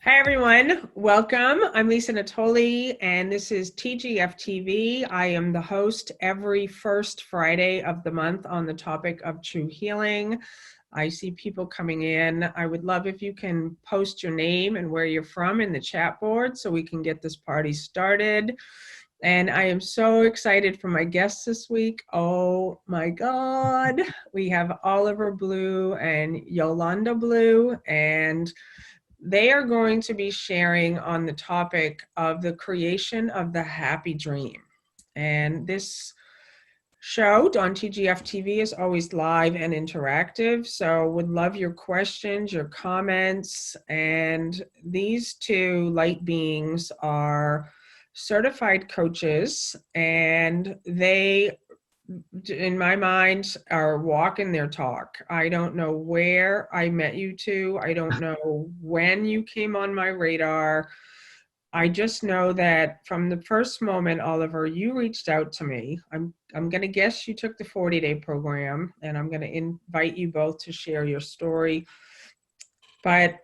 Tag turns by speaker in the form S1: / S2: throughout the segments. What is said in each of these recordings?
S1: Hi everyone, welcome. I'm Lisa Natoli and this is TGF TV. I am the host every first Friday of the month on the topic of true healing. I see people coming in. I would love if you can post your name and where you're from in the chat board so we can get this party started. And I am so excited for my guests this week. Oh my God. We have Oliver Blue and Yaulanda Blue, and they are going to be sharing on the topic of the creation of the happy dream. And this show on TGF TV is always live and interactive. So would love your questions, your comments. And these two light beings are certified coaches, and they, in my mind, are walking their talk. I don't know where I met you two. I don't know when you came on my radar. I just know that from the first moment, Oliver, you reached out to me. I'm going to guess you took the 40-day program, and I'm going to invite you both to share your story. But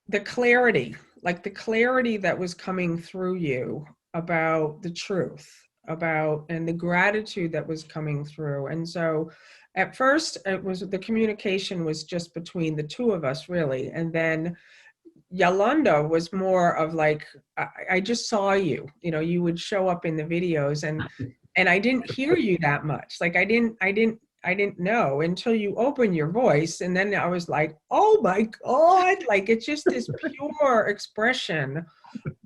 S1: the clarity, like the clarity that was coming through you about the truth, about, and the gratitude that was coming through. And so at first it was, the communication was just between the two of us really. And then Yolanda was more of like, I just saw you, you would show up in the videos, and I didn't hear you that much. Like I didn't know until you opened your voice. And then I was like, oh my God, like it's just this pure expression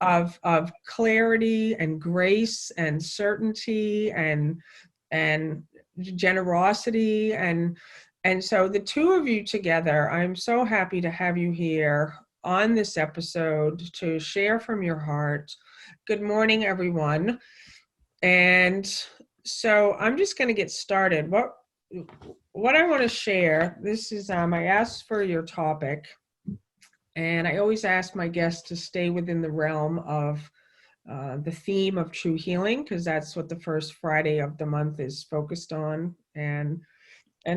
S1: of clarity and grace and certainty and generosity. And so the two of you together, I'm so happy to have you here on this episode to share from your heart. Good morning, everyone. And so I'm just going to get started. What I want to share, this is, I asked for your topic, and I always ask my guests to stay within the realm of the theme of true healing, because that's what the first Friday of the month is focused on. And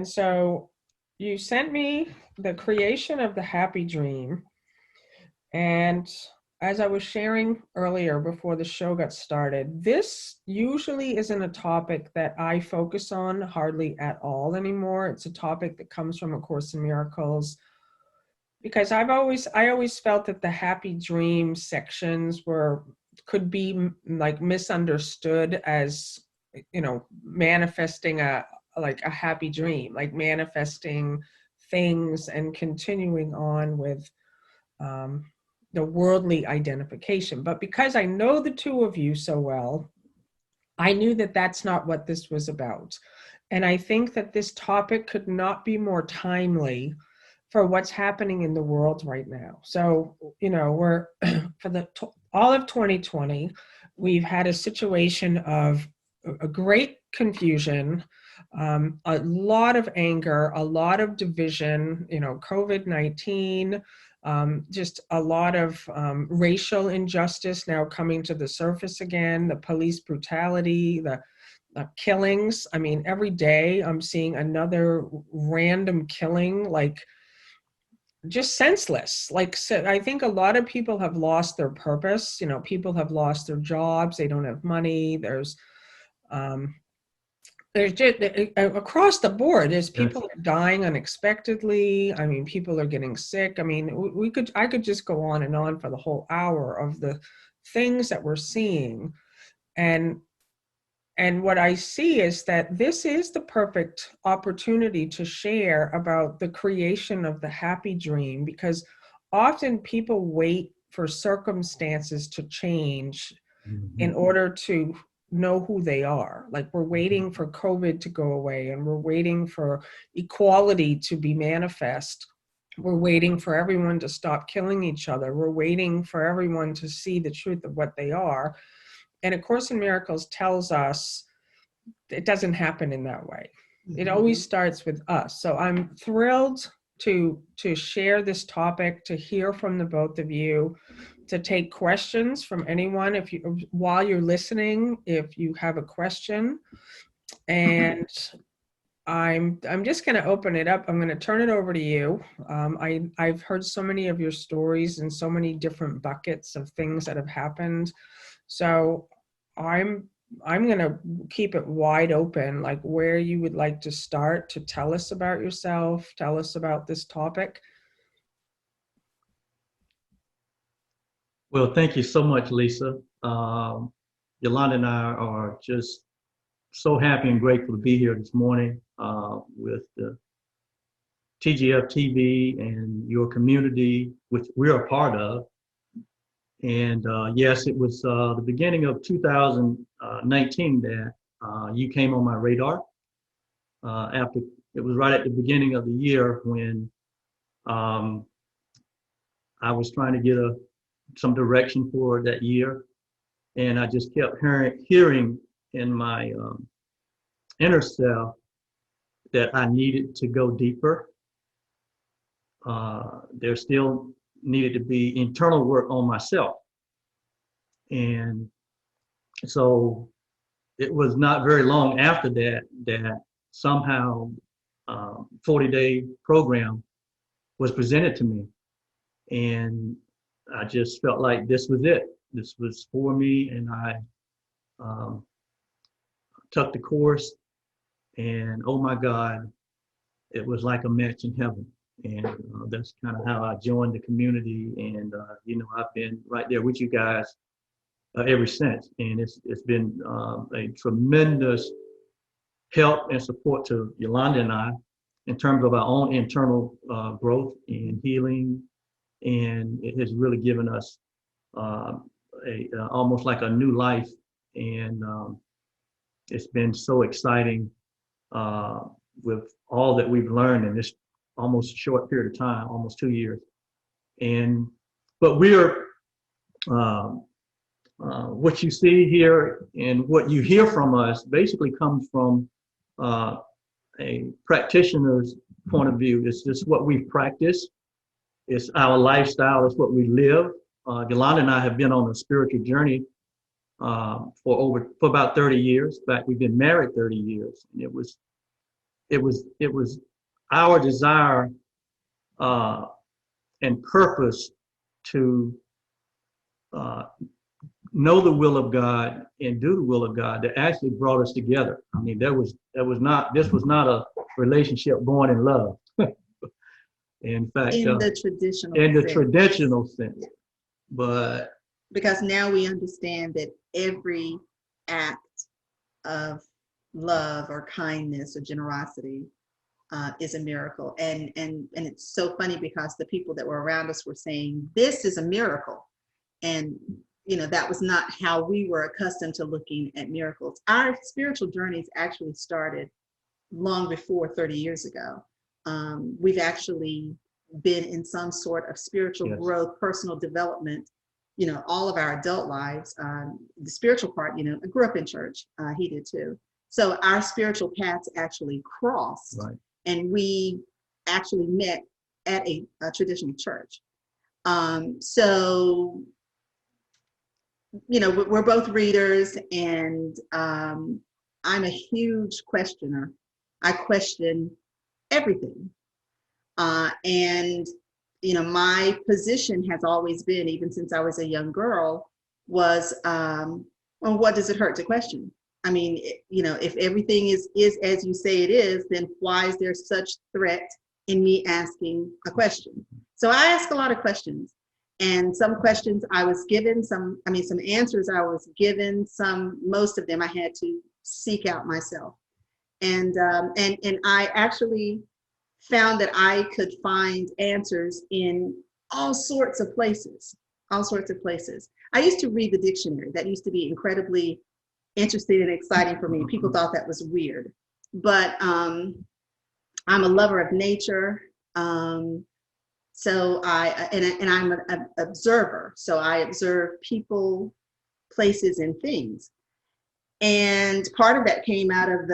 S1: so you sent me the creation of the happy dream. And as I was sharing earlier before the show got started, this usually isn't a topic that I focus on hardly at all anymore. It's a topic that comes from A Course in Miracles, because I always felt that the happy dream sections could be like misunderstood as, manifesting a happy dream, like manifesting things and continuing on with the worldly identification. But because I know the two of you so well, I knew that that's not what this was about. And I think that this topic could not be more timely for what's happening in the world right now. So, we're for all of 2020, we've had a situation of a great confusion, a lot of anger, a lot of division, COVID-19, just a lot of racial injustice now coming to the surface again, the police brutality, the killings. I mean, every day I'm seeing another random killing, like just senseless. Like, so I think a lot of people have lost their purpose. People have lost their jobs. They don't have money. There's just across the board, there's people dying unexpectedly. I mean, people are getting sick. I mean, I could just go on and on for the whole hour of the things that we're seeing. And what I see is that this is the perfect opportunity to share about the creation of the happy dream, because often people wait for circumstances to change in order to know who they are. Like, we're waiting for COVID to go away, and we're waiting for equality to be manifest. We're waiting for everyone to stop killing each other. We're waiting for everyone to see the truth of what they are. And A Course in Miracles tells us it doesn't happen in that way. It always starts with us. So I'm thrilled to share this topic, to hear from the both of you, to take questions from anyone while you're listening, if you have a question. And I'm just going to open it up. I'm going to turn it over to you. I've heard so many of your stories and so many different buckets of things that have happened. So I'm going to keep it wide open, like where you would like to start to tell us about yourself, tell us about this topic.
S2: Well, thank you so much, Lisa. Yaulanda and I are just so happy and grateful to be here this morning with the TGF TV and your community, which we're a part of. And yes, it was the beginning of 2019 that you came on my radar. After it was right at the beginning of the year when um, I was trying to get some direction for that year, and I just kept hearing in my inner self that I needed to go deeper. There still needed to be internal work on myself. And so it was not very long after that that somehow 40-day program was presented to me. And I just felt like this was it. This was for me. And I took the course, and oh my God, it was like a match in heaven. And that's kind of how I joined the community. And, I've been right there with you guys ever since. And it's been a tremendous help and support to Yaulanda and I in terms of our own internal growth and healing. And it has really given us almost like a new life. And it's been so exciting with all that we've learned in this almost short period of time, almost 2 years. But we're what you see here and what you hear from us basically comes from a practitioner's point of view. It's just what we've practiced. It's our lifestyle. It's what we live. Yaulanda and I have been on a spiritual journey for about 30 years. In fact, we've been married 30 years. And it was our desire and purpose to know the will of God and do the will of God that actually brought us together. I mean, this was not a relationship born in love. In fact,
S3: in the
S2: traditional sense, but
S3: because now we understand that every act of love or kindness or generosity is a miracle, and it's so funny because the people that were around us were saying this is a miracle, and that was not how we were accustomed to looking at miracles. Our spiritual journeys actually started long before 30 years ago. We've actually been in some sort of spiritual
S2: yes.
S3: growth, personal development, all of our adult lives. The spiritual part, I grew up in church. He did too. So our spiritual paths actually crossed,
S2: right.
S3: And we actually met at a traditional church. So, we're both readers, and I'm a huge questioner. I question everything. And my position has always been, even since I was a young girl, was, well, what does it hurt to question? I mean, if everything is as you say it is, then why is there such threat in me asking a question? So I ask a lot of questions, and some questions I was given, some answers I was given, most of them I had to seek out myself. And I actually found that I could find answers in all sorts of places. I used to read the dictionary. That used to be incredibly interesting and exciting for me. People thought that was weird, but I'm a lover of nature. So I'm an observer. So I observe people, places, and things. And part of that came out of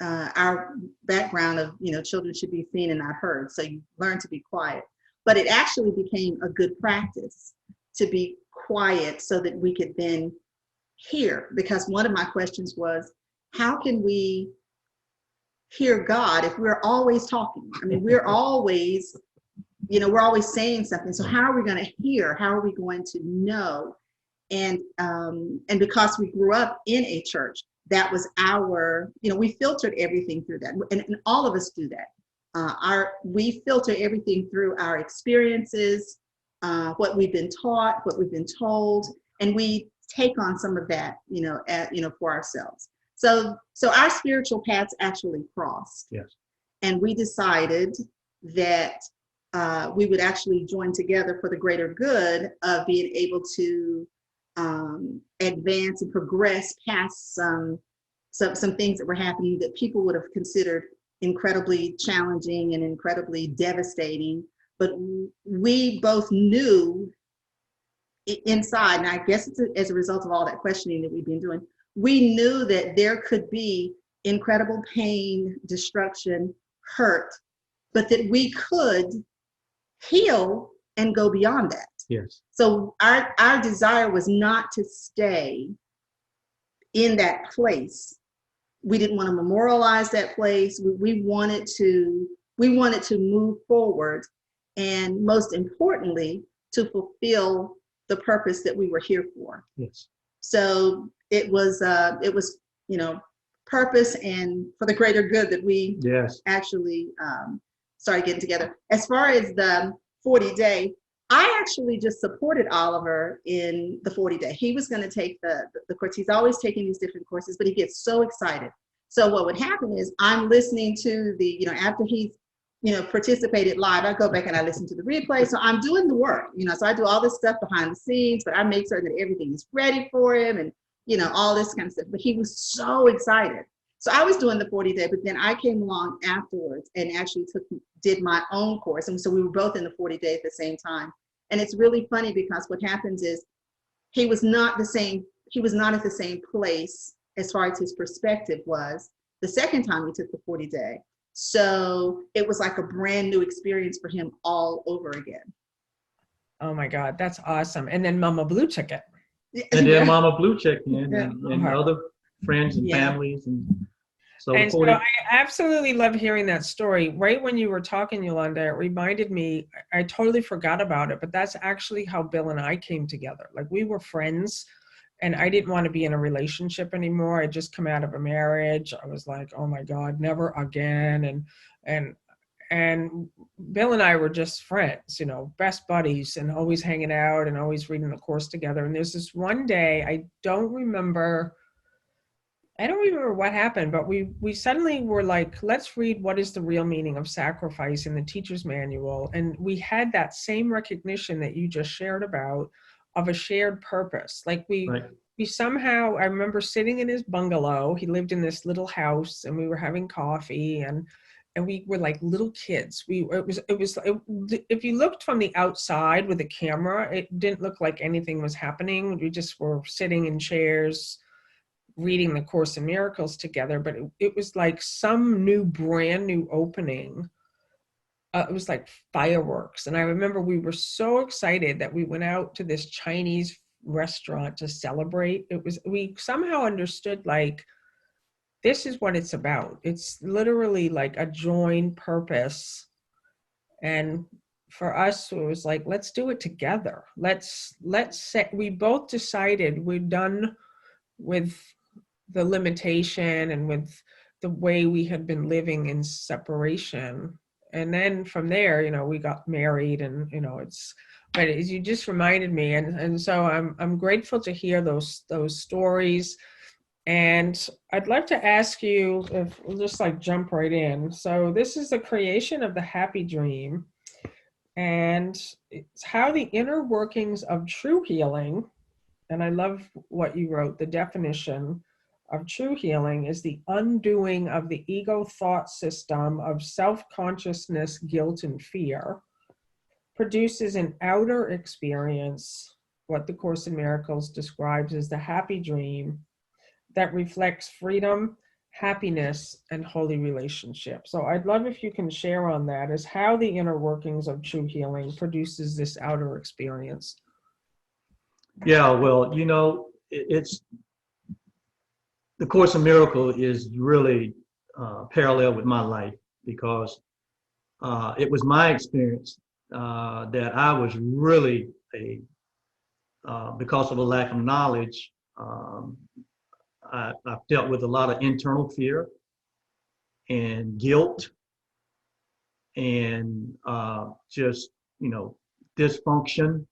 S3: our background of, children should be seen and not heard. So you learn to be quiet. But it actually became a good practice to be quiet so that we could then hear. Because one of my questions was, how can we hear God if we're always talking? I mean, we're always, we're always saying something. So how are we going to hear? How are we going to know? And because we grew up in a church, that was our, we filtered everything through that. And all of us do that. We filter everything through our experiences, what we've been taught, what we've been told, and we take on some of that, for ourselves. So our spiritual paths actually crossed.
S2: Yes.
S3: And we decided that we would actually join together for the greater good of being able to advance and progress past some things that were happening that people would have considered incredibly challenging and incredibly devastating. But we both knew inside, and I guess it's as a result of all that questioning that we've been doing, we knew that there could be incredible pain, destruction, hurt, but that we could heal and go beyond that.
S2: Yes.
S3: So our desire was not to stay in that place. We didn't want to memorialize that place. We wanted to move forward, and most importantly, to fulfill the purpose that we were here for.
S2: Yes.
S3: So it was purpose and for the greater good that we actually started getting together. As far as the 40-day, I actually just supported Oliver in the 40-day. He was going to take the course. He's always taking these different courses, but he gets so excited. So what would happen is I'm listening to after he's, participated live, I go back and I listen to the replay. So I'm doing the work, so I do all this stuff behind the scenes, but I make certain that everything is ready for him and, all this kind of stuff. But he was so excited. So I was doing the 40-day, but then I came along afterwards and actually did my own course. And so we were both in the 40-day at the same time. And it's really funny because what happens is he was not at the same place as far as his perspective was the second time we took the 40-day. So it was like a brand new experience for him all over again.
S1: Oh my God, that's awesome. And then Mama Blue took it.
S2: And then Mama Blue checked in and other friends and families. So I
S1: absolutely love hearing that story. Right when you were talking, Yaulanda, it reminded me, I totally forgot about it, but that's actually how Bill and I came together. Like we were friends and I didn't want to be in a relationship anymore. I'd just come out of a marriage. I was like, oh my God, never again. And Bill and I were just friends, best buddies and always hanging out and always reading the course together. And there's this one day, I don't remember what happened, but we suddenly were like, let's read What is the Real Meaning of Sacrifice in the Teacher's Manual. And we had that same recognition that you just shared about of a shared purpose. Like we somehow, I remember sitting in his bungalow. He lived in this little house and we were having coffee and we were like little kids. If you looked from the outside with a camera, it didn't look like anything was happening. We just were sitting in chairs, reading the Course in Miracles together, but it was like some brand new opening. It was like fireworks. And I remember we were so excited that we went out to this Chinese restaurant to celebrate. We somehow understood like, this is what it's about. It's literally like a joined purpose. And for us, it was like, let's do it together. We both decided we're done with the limitation and with the way we had been living in separation. And then from there, we got married and, but as you just reminded me. And so I'm grateful to hear those stories. And I'd love to ask you if we'll just like jump right in. So this is the creation of the happy dream, and it's how the inner workings of true healing. And I love what you wrote. The definition of true healing is the undoing of the ego thought system of self-consciousness, guilt, and fear, produces an outer experience, what the Course in Miracles describes as the happy dream, that reflects freedom, happiness, and holy relationship. So I'd love if you can share on that, as how the inner workings of true healing produces this outer experience.
S2: Yeah, well, it's the Course in Miracles is really parallel with my life, because it was my experience that I was really because of a lack of knowledge, I dealt with a lot of internal fear and guilt and just, dysfunction,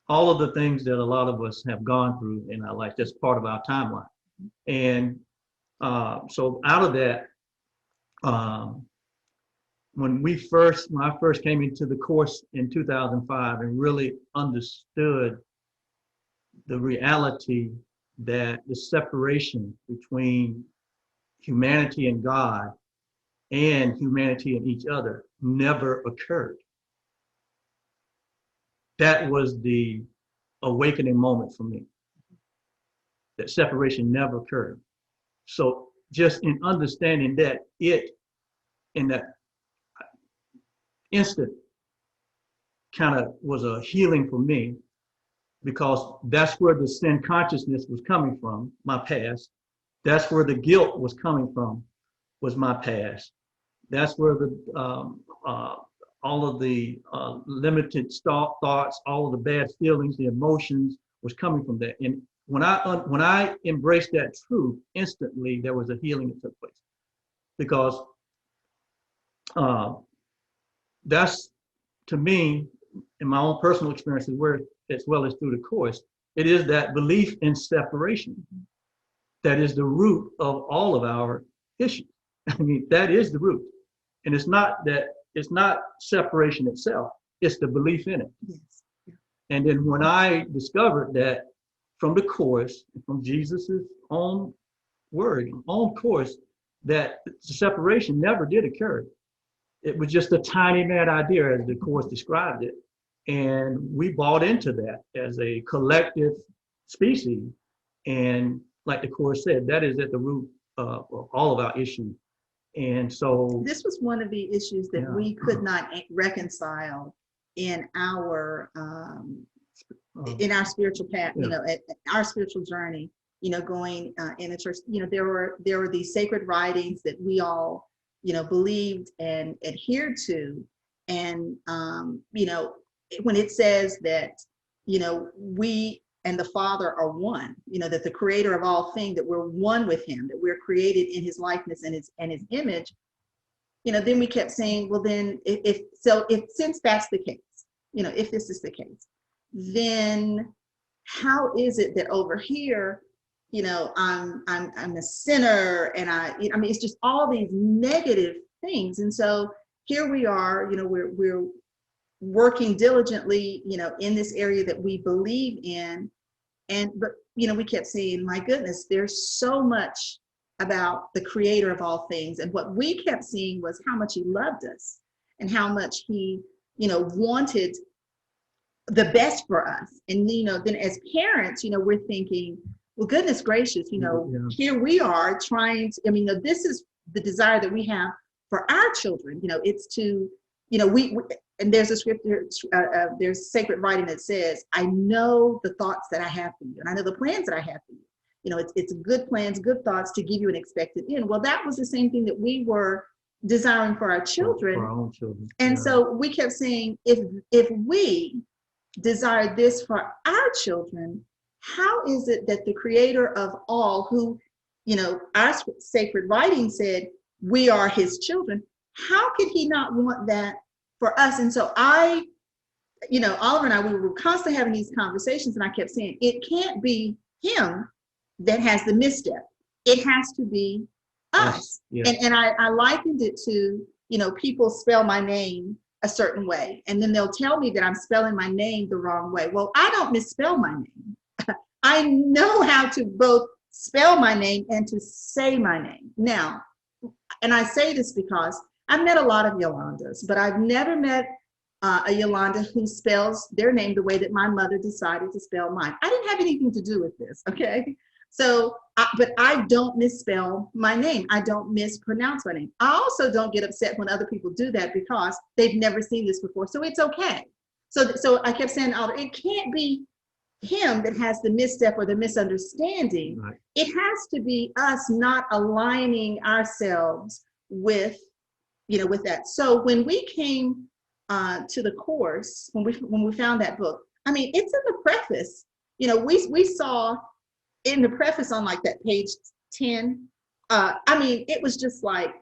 S2: all of the things that a lot of us have gone through in our life. That's part of our timeline. And so out of that, when I first came into the course in 2005 and really understood the reality that the separation between humanity and God and humanity and each other never occurred. That was the awakening moment for me. That separation never occurred. So just in understanding that, in that instant, kind of was a healing for me, because that's where the sin consciousness was coming from, my past. That's where the guilt was coming from, was my past. That's where the all of the limited thoughts, all of the bad feelings, the emotions was coming from that. And when I embraced that truth, instantly there was a healing that took place, because that's, to me, in my own personal experiences, where as well as through the course, it is that belief in separation that is the root of all of our issues. I mean, that is the root. And it's not separation itself, it's the belief in it.
S3: Yes.
S2: And then when I discovered that from the course, from Jesus's own word, own course, that the separation never did occur. It was just a tiny mad idea, as the course described it. And we bought into that as a collective species. And like the course said, that is at the root of all of our issues. And so
S3: this was one of the issues that we could not reconcile in our spiritual path, our spiritual journey, going in the church. There were these sacred writings that we all, believed and adhered to. And, when it says that, we and the Father are one, that the creator of all things, that we're one with him, that we're created in his likeness and his image, then we kept saying, well, then if since that's the case, if this is the case, then how is it that over here, I'm a sinner, and I mean, it's just all these negative things. And so here we are, we're working diligently, in this area that we believe in. But we kept saying, my goodness, there's so much about the creator of all things. And what we kept seeing was how much he loved us and how much he, wanted the best for us. And, then as parents, we're thinking, well, goodness gracious, here we are trying to, this is the desire that we have for our children. It's to, and there's a scripture, there's sacred writing that says, I know the thoughts that I have for you, and I know the plans that I have for you. It's good plans, good thoughts to give you an expected end. Well, that was the same thing that we were desiring for our children.
S2: For our own children.
S3: And so we kept saying, if we desire this for our children, how is it that the creator of all, who, our sacred writing said, we are his children, how could he not want that for us? And so Oliver and I, we were constantly having these conversations, and I kept saying, it can't be him that has the misstep. It has to be us. Yes. And I likened it to, people spell my name a certain way, and then they'll tell me that I'm spelling my name the wrong way. Well, I don't misspell my name. I know how to both spell my name and to say my name. Now, and I say this because I've met a lot of Yolandas, but I've never met a Yolanda who spells their name the way that my mother decided to spell mine. I didn't have anything to do with this, okay? So, but I don't misspell my name. I don't mispronounce my name. I also don't get upset when other people do that because they've never seen this before. So it's okay. So I kept saying, Oliver, it can't be him that has the misstep or the misunderstanding.
S2: Right.
S3: It has to be us not aligning ourselves with, with that. So when we came to the course, when we found that book, I mean, it's in the preface. We saw in the preface on like that page 10. I mean, it was just like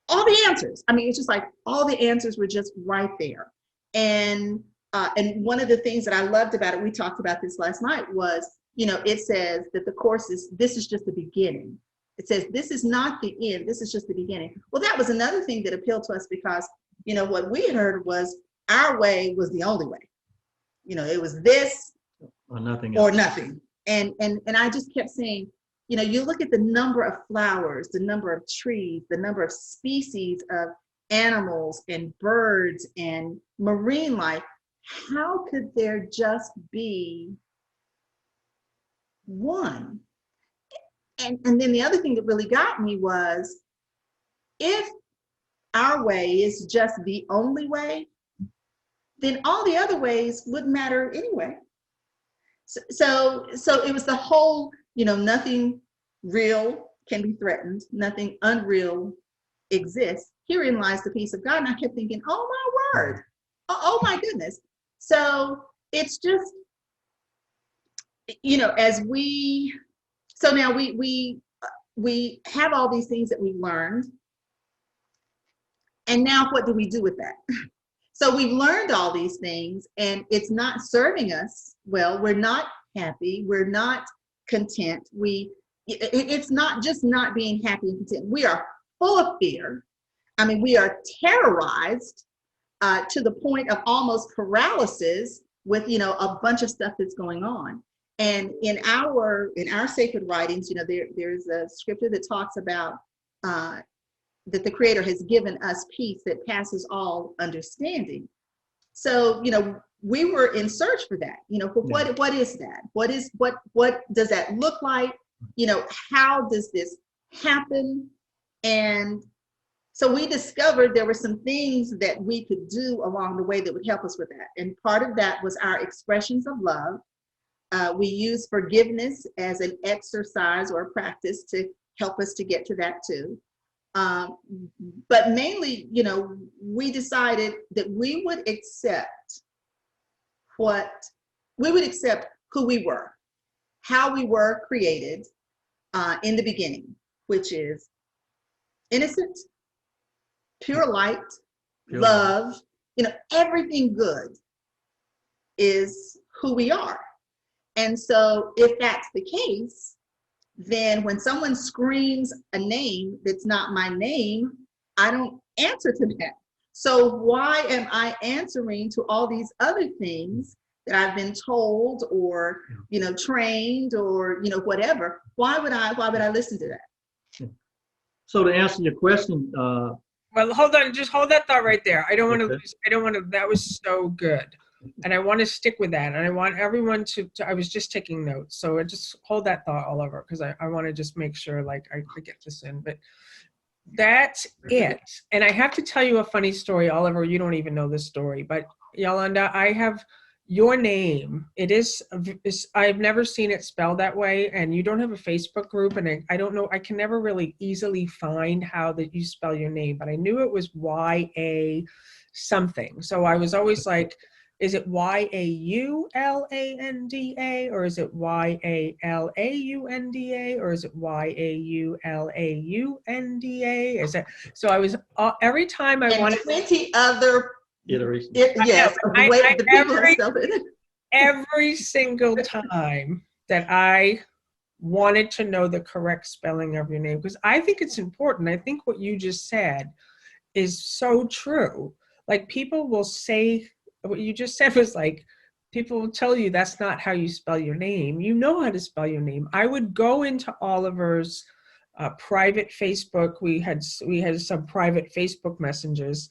S3: all the answers. I mean, it's just like all the answers were just right there. And one of the things that I loved about it, we talked about this last night, was, it says that the course this is just the beginning. It says, this is not the end, this is just the beginning. Well, that was another thing that appealed to us because, what we had heard was our way was the only way. It was this
S2: Or nothing
S3: or
S2: else.
S3: nothing. And I just kept saying, you look at the number of flowers, the number of trees, the number of species of animals and birds and marine life. How could there just be one? And then the other thing that really got me was, if our way is just the only way, then all the other ways wouldn't matter anyway. So it was the whole, nothing real can be threatened, nothing unreal exists. Herein lies the peace of God. And I kept thinking, oh my word, oh my goodness. So it's just, so now we have all these things that we've learned. And now what do we do with that? So we've learned all these things and it's not serving us well. We're not happy. We're not content. It's not just not being happy and content. We are full of fear. I mean, we are terrorized to the point of almost paralysis with, a bunch of stuff that's going on. And in our sacred writings, there's a scripture that talks about that the Creator has given us peace that passes all understanding. So, we were in search for that. What is that? What does that look like? How does this happen? And so we discovered there were some things that we could do along the way that would help us with that. And part of that was our expressions of love. We use forgiveness as an exercise or a practice to help us to get to that too. But mainly, we decided that we would accept who we were, how we were created in the beginning, which is innocent, pure light, love, everything good is who we are. And so if that's the case, then when someone screams a name that's not my name, I don't answer to that. So why am I answering to all these other things that I've been told or, trained or, whatever? Why would I listen to that?
S2: So to answer your question,
S1: Well, hold on, just hold that thought right there. I don't want to
S2: Okay.
S1: lose, that was so good. And I want to stick with that. And I want everyone to I was just taking notes. So I just hold that thought all over because I want to just make sure like I get this in. But that's it. And I have to tell you a funny story, Oliver. You don't even know this story, but Yaulanda, I have your name. I've never seen it spelled that way. And you don't have a Facebook group. And I don't know, I can never really easily find how that you spell your name, but I knew it was Y-A something. So I was always like, is it Y-A-U-L-A-N-D-A or is it Y-A-L-A-U-N-D-A or is it Y-A-U-L-A-U-N-D-A? Is it? So I was every time I wanted
S3: 20 other
S2: iteration.
S3: yes, the way the people have spelled it.
S1: Every single time that I wanted to know the correct spelling of your name, because I think it's important. I think what you just said is so true. Like people will say, what you just said was like, people will tell you that's not how you spell your name. You know how to spell your name. I would go into Oliver's private Facebook. We had some private Facebook messengers,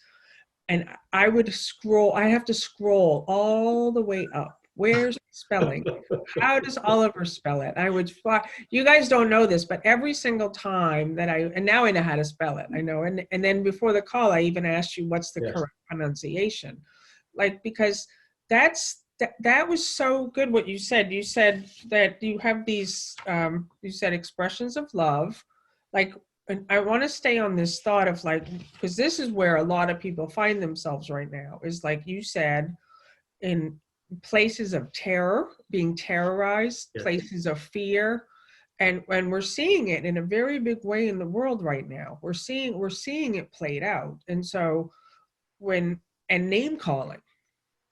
S1: and I would scroll. I have to scroll all the way up. Where's the spelling? How does Oliver spell it? I would fly. You guys don't know this, but every single time that and now I know how to spell it. I know. And then before the call, I even asked you what's the correct pronunciation. Like, because that's that was so good what you said. You said that you have these, you said expressions of love. Like, and I want to stay on this thought of like, because this is where a lot of people find themselves right now, is like you said, in places of terror, being terrorized,
S2: Yes.
S1: places of fear. And we're seeing it in a very big way in the world right now. We're seeing it played out. And so and name calling,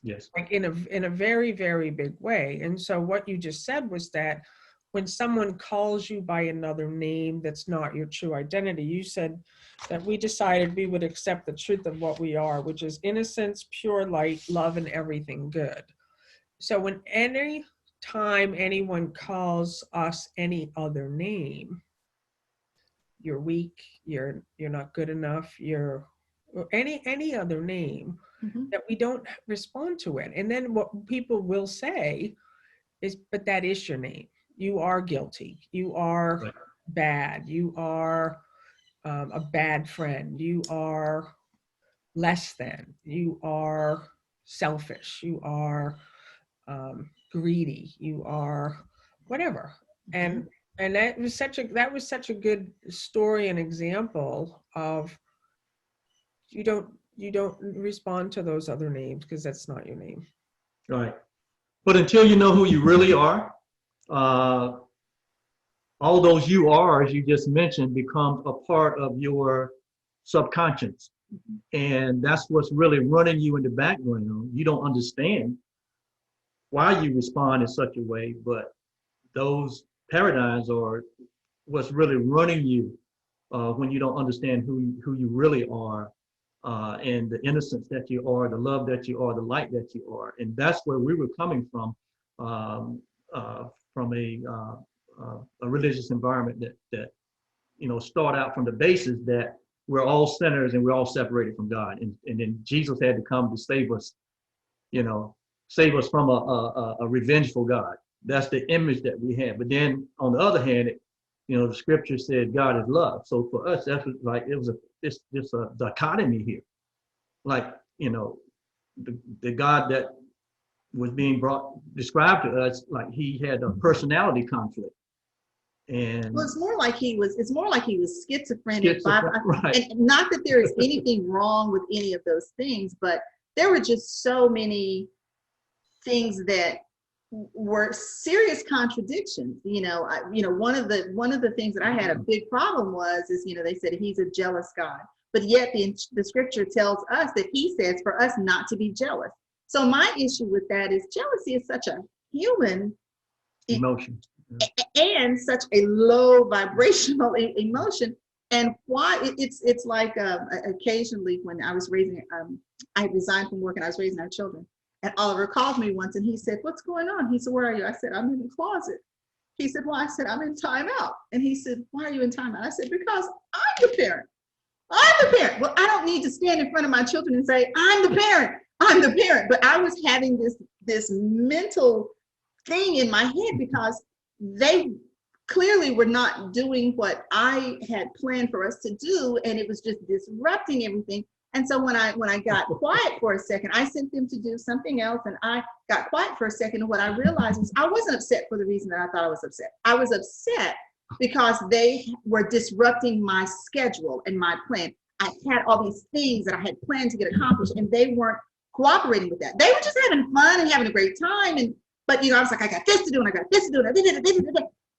S2: Yes.
S1: like in a very, very big way. And so what you just said was that when someone calls you by another name that's not your true identity, you said that we decided we would accept the truth of what we are, which is innocence, pure light, love, and everything good. So when any time anyone calls us any other name, you're weak, you're not good enough, you're or any other name, that we don't respond to it. And then what people will say is, but that is your name. You are guilty. You are
S2: Right.
S1: bad. You are a bad friend. You are less than. You are selfish. You are greedy. You are whatever. And that was such a good story and example of you don't respond to those other names because that's not your name.
S2: Right. But until you know who you really are, uh, all those you are, as you just mentioned, become a part of your subconscious. And that's what's really running you in the background. You don't understand why you respond in such a way, but those paradigms are what's really running you when you don't understand who you really are, and the innocence that you are, the love that you are, the light that you are. And that's where we were coming um, from a religious environment that start out from the basis that we're all sinners and we're all separated from God. And then Jesus had to come to save us, save us from a revengeful God. That's the image that we have. But then on the other hand, the scripture said God is love. So for us, that's like it's just a dichotomy here. Like, the God that was being described to us, like he had a personality conflict. And
S3: well, it's more like he was schizophrenic.
S2: Right.
S3: And not that there is anything wrong with any of those things, but there were just so many things that were serious contradictions. One of the things that I had a big problem is they said he's a jealous God, but yet the scripture tells us that he says for us not to be jealous. So my issue with that is jealousy is such a human
S2: emotion.
S3: And such a low vibrational emotion. And why it's like occasionally when I was raising, I resigned from work and I was raising our children. And Oliver called me once and he said, "What's going on?" He said, "Where are you?" I said, "I'm in the closet." He said, "Well," I said, "I'm in timeout." And he said, "Why are you in timeout?" I said, "Because I'm the parent. I'm the parent." Well, I don't need to stand in front of my children and say, "I'm the parent. I'm the parent." But I was having this mental thing in my head because they clearly were not doing what I had planned for us to do, and it was just disrupting everything. And so when I got quiet for a second, I sent them to do something else, and I got quiet for a second. And what I realized is I wasn't upset for the reason that I thought I was upset. I was upset because they were disrupting my schedule and my plan. I had all these things that I had planned to get accomplished, and they weren't cooperating with that. They were just having fun and having a great time, but I was like, I got this to do, and I got this to do,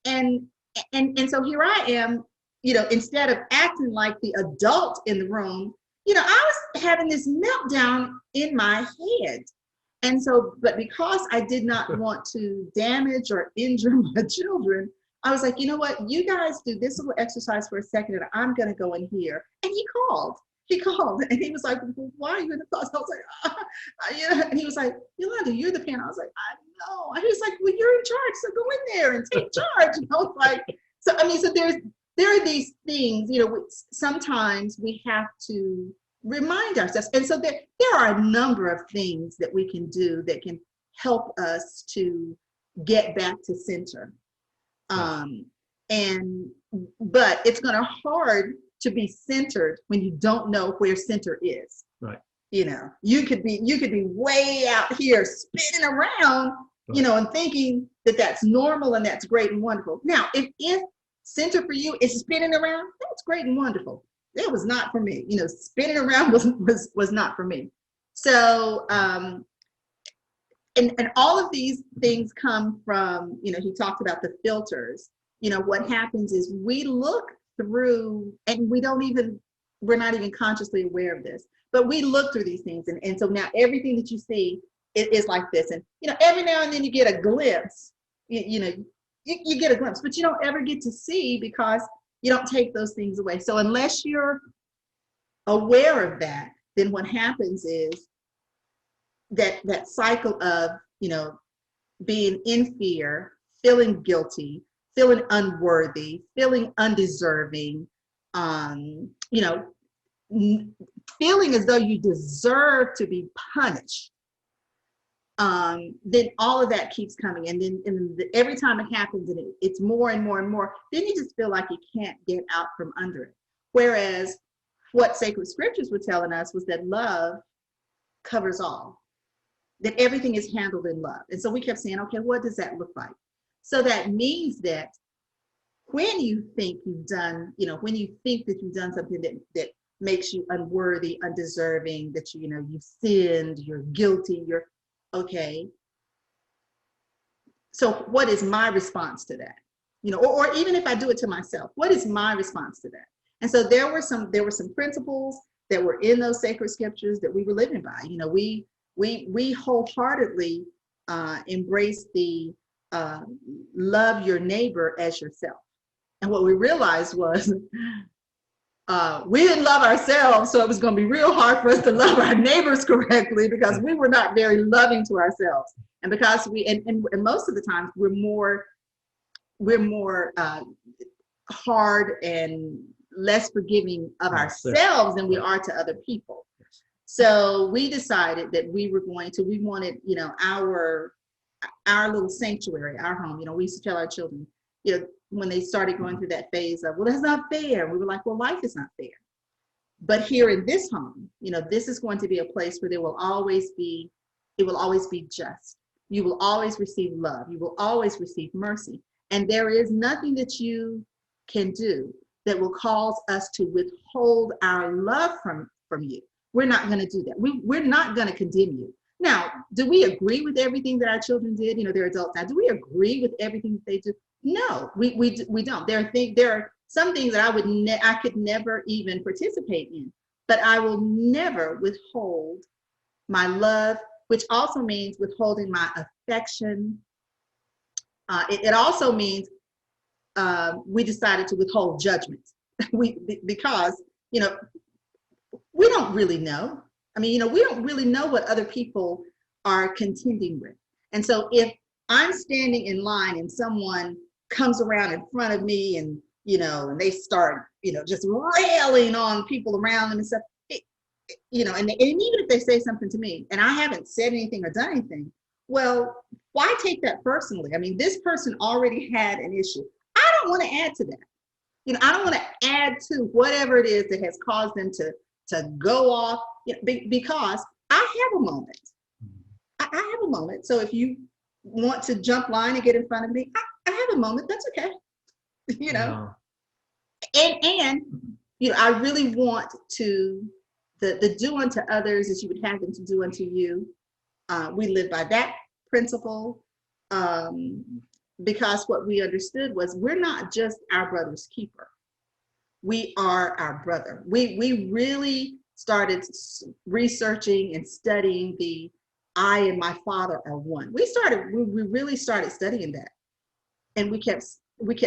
S3: and so here I am, instead of acting like the adult in the room, I was having this meltdown in my head. And so, but because I did not want to damage or injure my children, I was like, you know what, you guys do this little exercise for a second, and I'm going to go in here. And he called, and he was like, "Well, why are you in the closet?" I was like, yeah. And he was like, "Yaulanda, you're the parent." I was like, "I know." And he was like, "Well, you're in charge, so go in there and take charge." And I was like, so there are these things, sometimes we have to remind ourselves. And so there are a number of things that we can do that can help us to get back to center. But it's going to hard to be centered when you don't know where center is.
S2: Right.
S3: you could be way out here spinning around, and thinking that that's normal and that's great and wonderful. Now, if center for you is spinning around, that's great and wonderful. It was not for me. Spinning around was not for me. So, and all of these things come from, he talked about the filters. What happens is we look through, and we're not even consciously aware of this, but we look through these things. And so now everything that you see is like this. And, every now and then you get a glimpse, you get a glimpse, but you don't ever get to see because you don't take those things away. So unless you're aware of that, then what happens is that cycle of, being in fear, feeling guilty, feeling unworthy, feeling undeserving, feeling as though you deserve to be punished, then all of that keeps coming. And then every time it happens, and it's more and more and more, then you just feel like you can't get out from under it. Whereas what sacred scriptures were telling us was that love covers all, that everything is handled in love. And so we kept saying, okay, what does that look like? So that means that when you think you've done, when you think that you've done something that makes you unworthy, undeserving, that you've sinned, you're guilty, you're okay. So what is my response to that? Or even if I do it to myself, what is my response to that? And so there were some principles that were in those sacred scriptures that we were living by. We wholeheartedly embrace the love your neighbor as yourself. And what we realized was we didn't love ourselves, so it was going to be real hard for us to love our neighbors correctly because we were not very loving to ourselves. And because and most of the time we're more hard and less forgiving of ourselves than we are to other people. So we decided that we wanted, our little sanctuary, our home. We used to tell our children, when they started going through that phase of, well, that's not fair. We were like, well, life is not fair. But here in this home, this is going to be a place where it will always be just. You will always receive love. You will always receive mercy. And there is nothing that you can do that will cause us to withhold our love from you. We're not going to do that. We're not going to condemn you. Now, do we agree with everything that our children did? They're adults now. Do we agree with everything that they do? No, we don't. There are some things that I could never even participate in, but I will never withhold my love, which also means withholding my affection. It also means we decided to withhold judgment. Because we don't really know. We don't really know what other people are contending with. And so if I'm standing in line and someone comes around in front of me and, and they start, just railing on people around them and stuff, and even if they say something to me and I haven't said anything or done anything, well, why take that personally? This person already had an issue. I don't want to add to that. I don't want to add to whatever it is that has caused them to go off, because I have a moment. I have a moment. So if you want to jump line and get in front of me, I have a moment. That's okay. Yeah. And I really want to the do unto others as you would have them to do unto you. We live by that principle, because what we understood was we're not just our brother's keeper. We are our brother. We really started researching and studying the I and my Father are one. We really started studying that. And we kept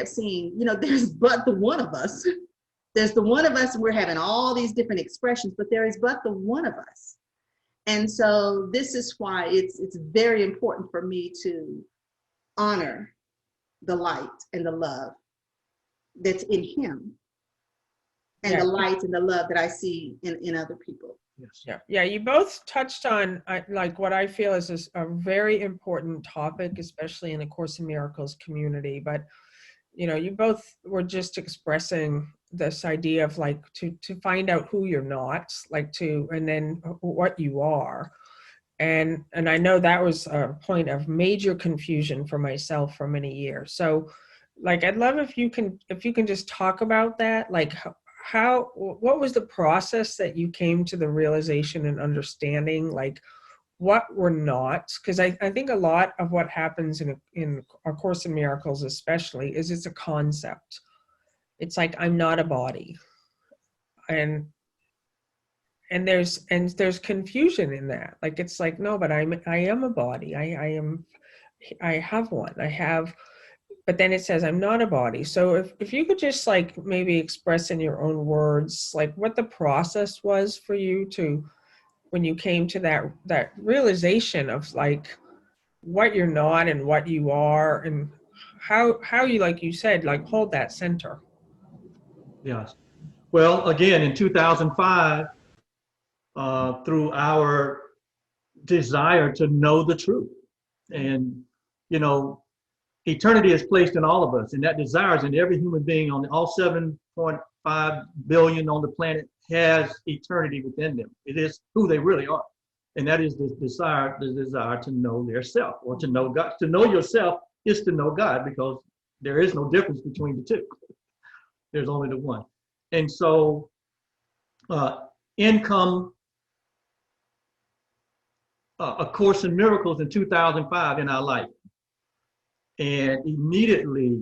S3: seeing, there's but the one of us. There's the one of us, and we're having all these different expressions, but there is but the one of us. And so this is why it's very important for me to honor the light and the love that's in him, and the light and the love that I see in other people.
S2: Yes.
S1: Yeah. You both touched on like what I feel is a very important topic, especially in the Course in Miracles community. But you both were just expressing this idea of like to find out who you're not, like to, and then what you are. And I know that was a point of major confusion for myself for many years. So like, I'd love if you can just talk about that, like what was the process that you came to the realization and understanding, like what we're not? Because I think a lot of what happens in A Course in Miracles especially is it's a concept. It's like, I'm not a body. And there's confusion in that. Like, it's like, no, but I am a body. I have one. But then it says I'm not a body. So if you could just like maybe express in your own words, like what the process was for you to, when you came to that realization of like what you're not and what you are, and how you, like you said, like hold that center.
S2: Yes. Well, again, in 2005, through our desire to know the truth, and eternity is placed in all of us, and that desire is in every human being on all 7.5 billion on the planet has eternity within them. It is who they really are, and that is the desire to know their self, or to know God. To know yourself is to know God, because there is no difference between the two. There's only the one. And so in come A Course in Miracles in 2005 in our life. And immediately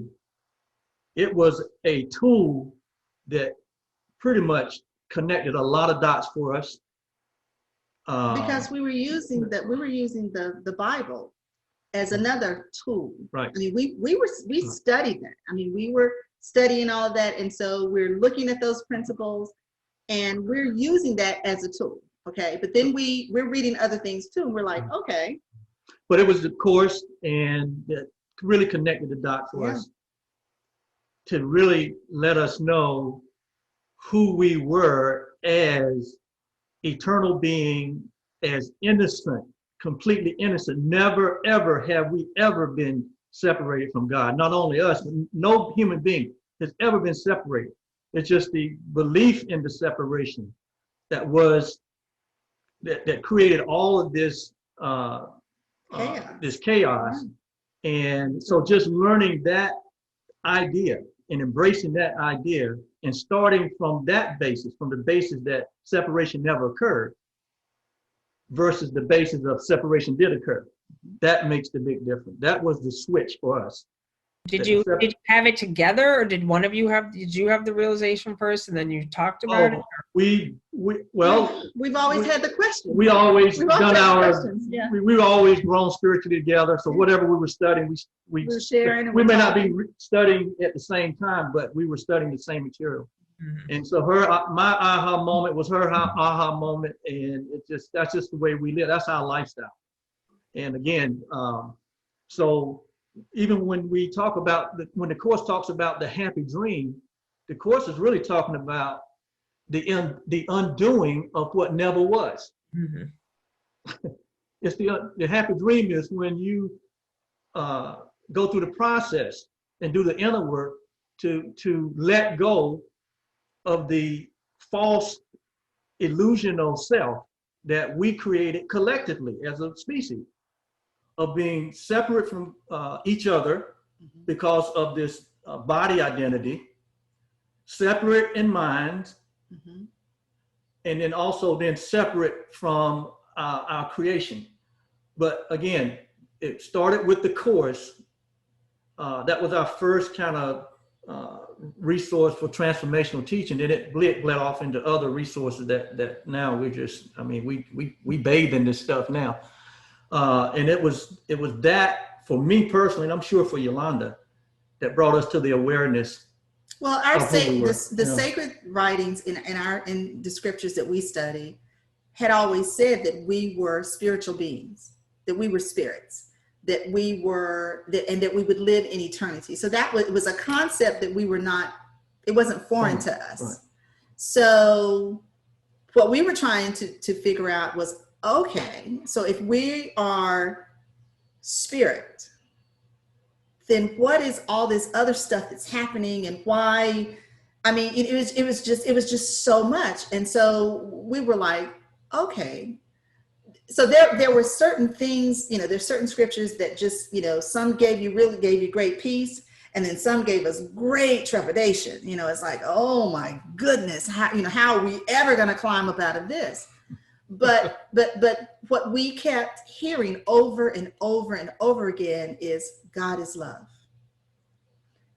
S2: it was a tool that pretty much connected a lot of dots for us.
S3: Because we were using the Bible as another tool.
S2: Right.
S3: I mean, we studied that. I mean, we were studying all of that, and so we're looking at those principles, and we're using that as a tool. Okay, but then we're reading other things too, and we're like, okay.
S2: But it was the course, and that really connected the dots for us to really let us know who we were as eternal being, as innocent, completely innocent. Never, ever have we ever been separated from God. Not only us, but no human being has ever been separated. It's just the belief in the separation that created all of this chaos. And so just learning that idea and embracing that idea, and starting from that basis, from the basis that separation never occurred versus the basis of separation did occur, that makes the big difference. That was the switch for us.
S1: Did you have it together, or did you have the realization first and then you talked about it?
S2: We've
S3: always had the question.
S2: We've always grown spiritually together. So whatever we were studying, we were sharing. We may not be studying at the same time, but we were studying the same material. Mm-hmm. And so my aha moment was her aha moment, and that's just the way we live. That's our lifestyle. And again, so even when we talk about when the Course talks about the happy dream, the Course is really talking about the undoing of what never was. Mm-hmm. It's the happy dream is when you go through the process and do the inner work to let go of the false illusional self that we created collectively as a species, of being separate from each other because of this body identity, separate in mind, and then also separate from our creation. But again, it started with the Course. That was our first kind of resource for transformational teaching. Then it bled off into other resources that now we bathe in this stuff now. And it was that for me personally, and I'm sure for Yaulanda, that brought us to the awareness.
S3: Well, the sacred writings in the scriptures that we study had always said that we were spiritual beings, that we were spirits, that we would live in eternity. So that was a concept that we were not. It wasn't foreign to us. Right. So what we were trying to figure out was, okay, so if we are spirit, then what is all this other stuff that's happening, and why I mean, it was just so much. And so we were like, okay. So there were certain things, there's certain scriptures that just, some really gave you great peace. And then some gave us great trepidation. It's like, oh my goodness, how are we ever going to climb up out of this? But what we kept hearing over and over and over again is God is love.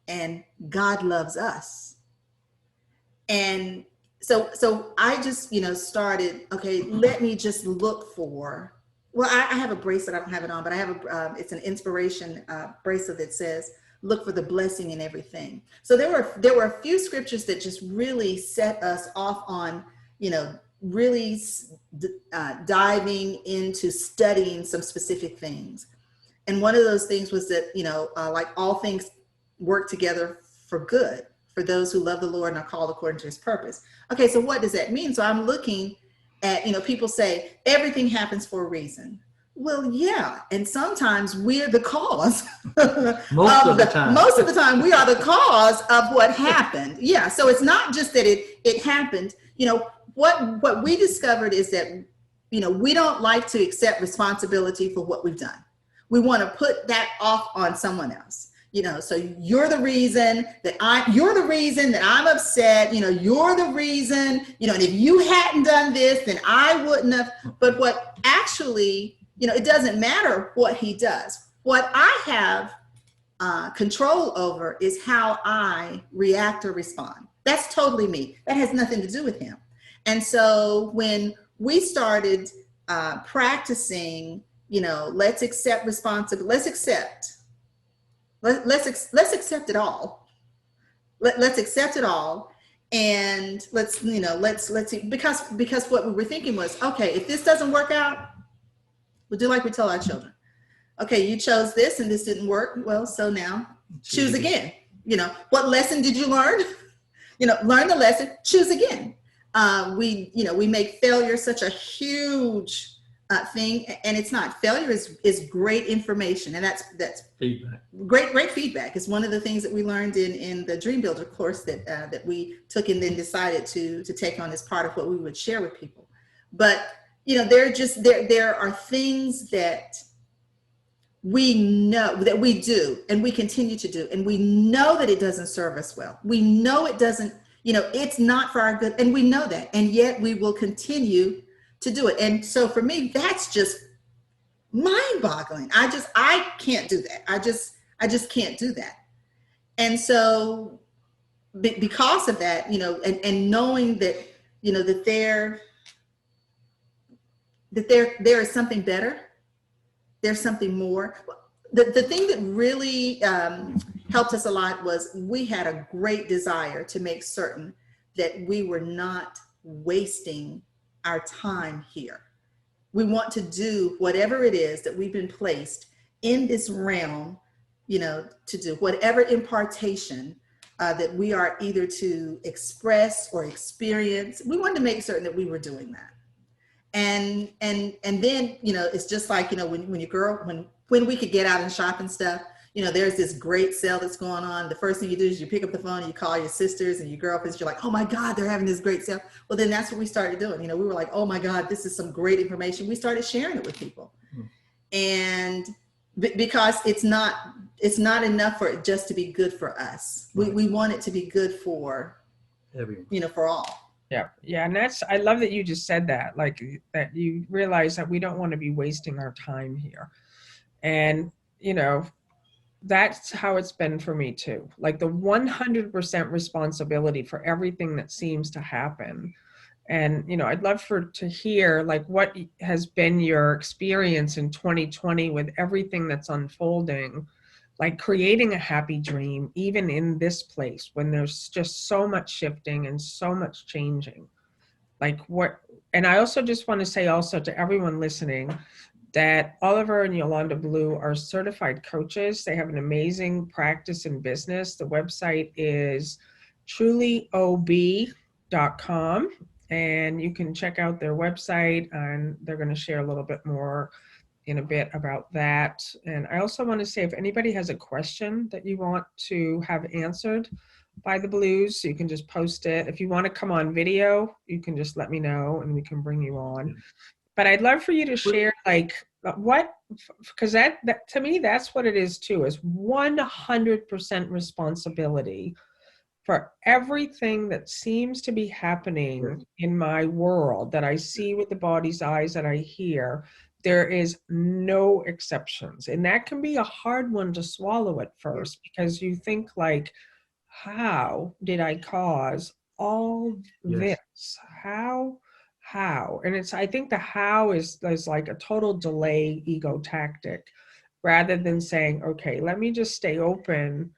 S3: And God loves us. And so I just, started, okay, let me just look for, well, I have a bracelet, I don't have it on, but I have it's an inspiration bracelet that says, look for the blessing in everything. So there were a few scriptures that just really set us off on, really diving into studying some specific things. And one of those things was that, like all things work together for good for those who love the Lord and are called according to his purpose. Okay, so what does that mean? So I'm looking at, people say everything happens for a reason. Well, yeah, and sometimes we're the cause.
S2: Most of the
S3: time we are the cause of what happened. Yeah, so it's not just that it happened. What we discovered is that, we don't like to accept responsibility for what we've done. We want to put that off on someone else. So you're the reason that I'm upset, you're the reason, and if you hadn't done this, then I wouldn't have. But what actually, it doesn't matter what he does. What I have control over is how I react or respond. That's totally me. That has nothing to do with him. And so when we started practicing, let's accept responsibility, let's accept it all. Let's accept it all. And let's see, because what we were thinking was, okay, if this doesn't work out, we'll do like we tell our children. Okay, you chose this and this didn't work. Well, so now choose again. What lesson did you learn? Learn the lesson, choose again. We make failure such a huge thing, and it's not. Failure is great information, and that's
S2: feedback.
S3: Great feedback. It's one of the things that we learned in the Dream Builder course that we took and then decided to take on as part of what we would share with people. But there are things that we know that we do and we continue to do, and we know that it doesn't serve us well. We know it doesn't, it's not for our good, and we know that, and yet we will continue to do it. And so for me, that's just mind-boggling. I can't do that. I just can't do that. And so because of that, and knowing that, that there is something better, there's something more. The thing that really helped us a lot was we had a great desire to make certain that we were not wasting our time here. We want to do whatever it is that we've been placed in this realm, to do whatever impartation that we are either to express or experience. We wanted to make certain that we were doing that. And then, it's just like, when we could get out and shop and stuff, there's this great sale that's going on. The first thing you do is you pick up the phone and you call your sisters and your girlfriends. You're like, oh my God, they're having this great sale. Well, then that's what we started doing. We were like, oh my God, this is some great information. We started sharing it with people. And because it's not enough for it just to be good for us. We want it to be good for everyone, for all.
S1: Yeah. And I love that you just said that, like that you realize that we don't want to be wasting our time here. And, that's how it's been for me too. Like the 100% responsibility for everything that seems to happen. And, I'd love to hear like what has been your experience in 2020 with everything that's unfolding, like creating a happy dream, even in this place when there's just so much shifting and so much changing. And I also just want to say also to everyone listening that Oliver and Yaulanda Blue are certified coaches. They have an amazing practice in business. The website is trulyob.com, and you can check out their website, and they're going to share a little bit more in a bit about that. And I also want to say, if anybody has a question that you want to have answered by the Blues, you can just post it. If you want to come on video, you can just let me know and we can bring you on. But I'd love for you to share, like, what, because that to me, that's what it is too, is 100% responsibility for everything that seems to be happening in my world that I see with the body's eyes, that I hear. There is no exceptions. And that can be a hard one to swallow at first, because you think, like, how did I cause all
S2: Yes.
S1: this? How? And I think the how is like a total delay ego tactic, rather than saying, okay, let me just stay open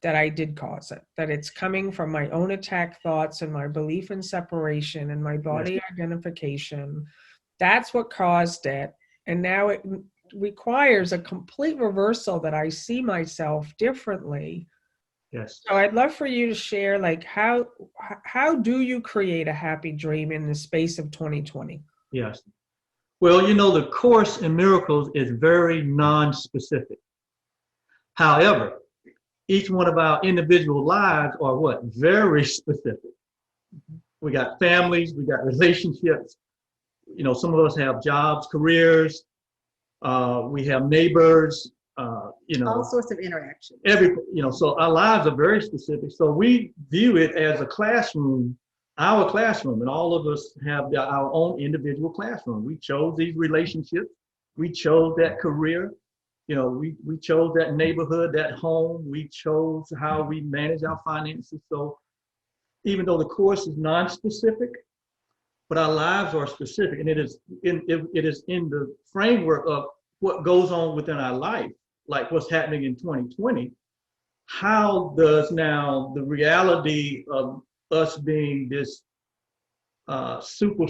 S1: that I did cause it, that it's coming from my own attack thoughts and my belief in separation and my body identification. That's what caused it. And now it requires a complete reversal, that I see myself differently.
S2: Yes.
S1: So I'd love for you to share, like, how do you create a happy dream in the space of 2020?
S2: Yes. Well, you know, the Course in Miracles is very non-specific. However, each one of our individual lives are what? Very specific. We got families, we got relationships. You know, some of us have jobs, careers, we have neighbors, you know.
S3: All sorts of interactions.
S2: So our lives are very specific. So we view it as a classroom, our classroom, and all of us have our own individual classroom. We chose these relationships. We chose that career. You know, we chose that neighborhood, that home. We chose how we manage our finances. So even though the Course is non-specific, but our lives are specific, and it is in the framework of what goes on within our life, like what's happening in 2020. How does now the reality of us being this super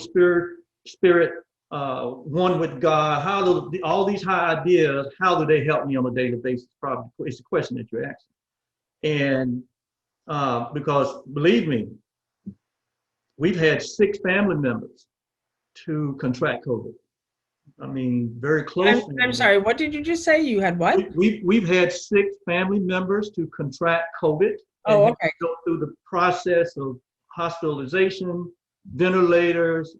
S2: spirit, one with God, how do all these high ideas, how do they help me on a daily basis? Probably it's the question that you're asking. And because believe me, we've had 6 family members to contract COVID. I mean, very close.
S1: I'm sorry, what did you just say? You had what?
S2: We've had 6 family members to contract COVID.
S1: Oh,
S2: and
S1: okay.
S2: go through the process of hospitalization, ventilators.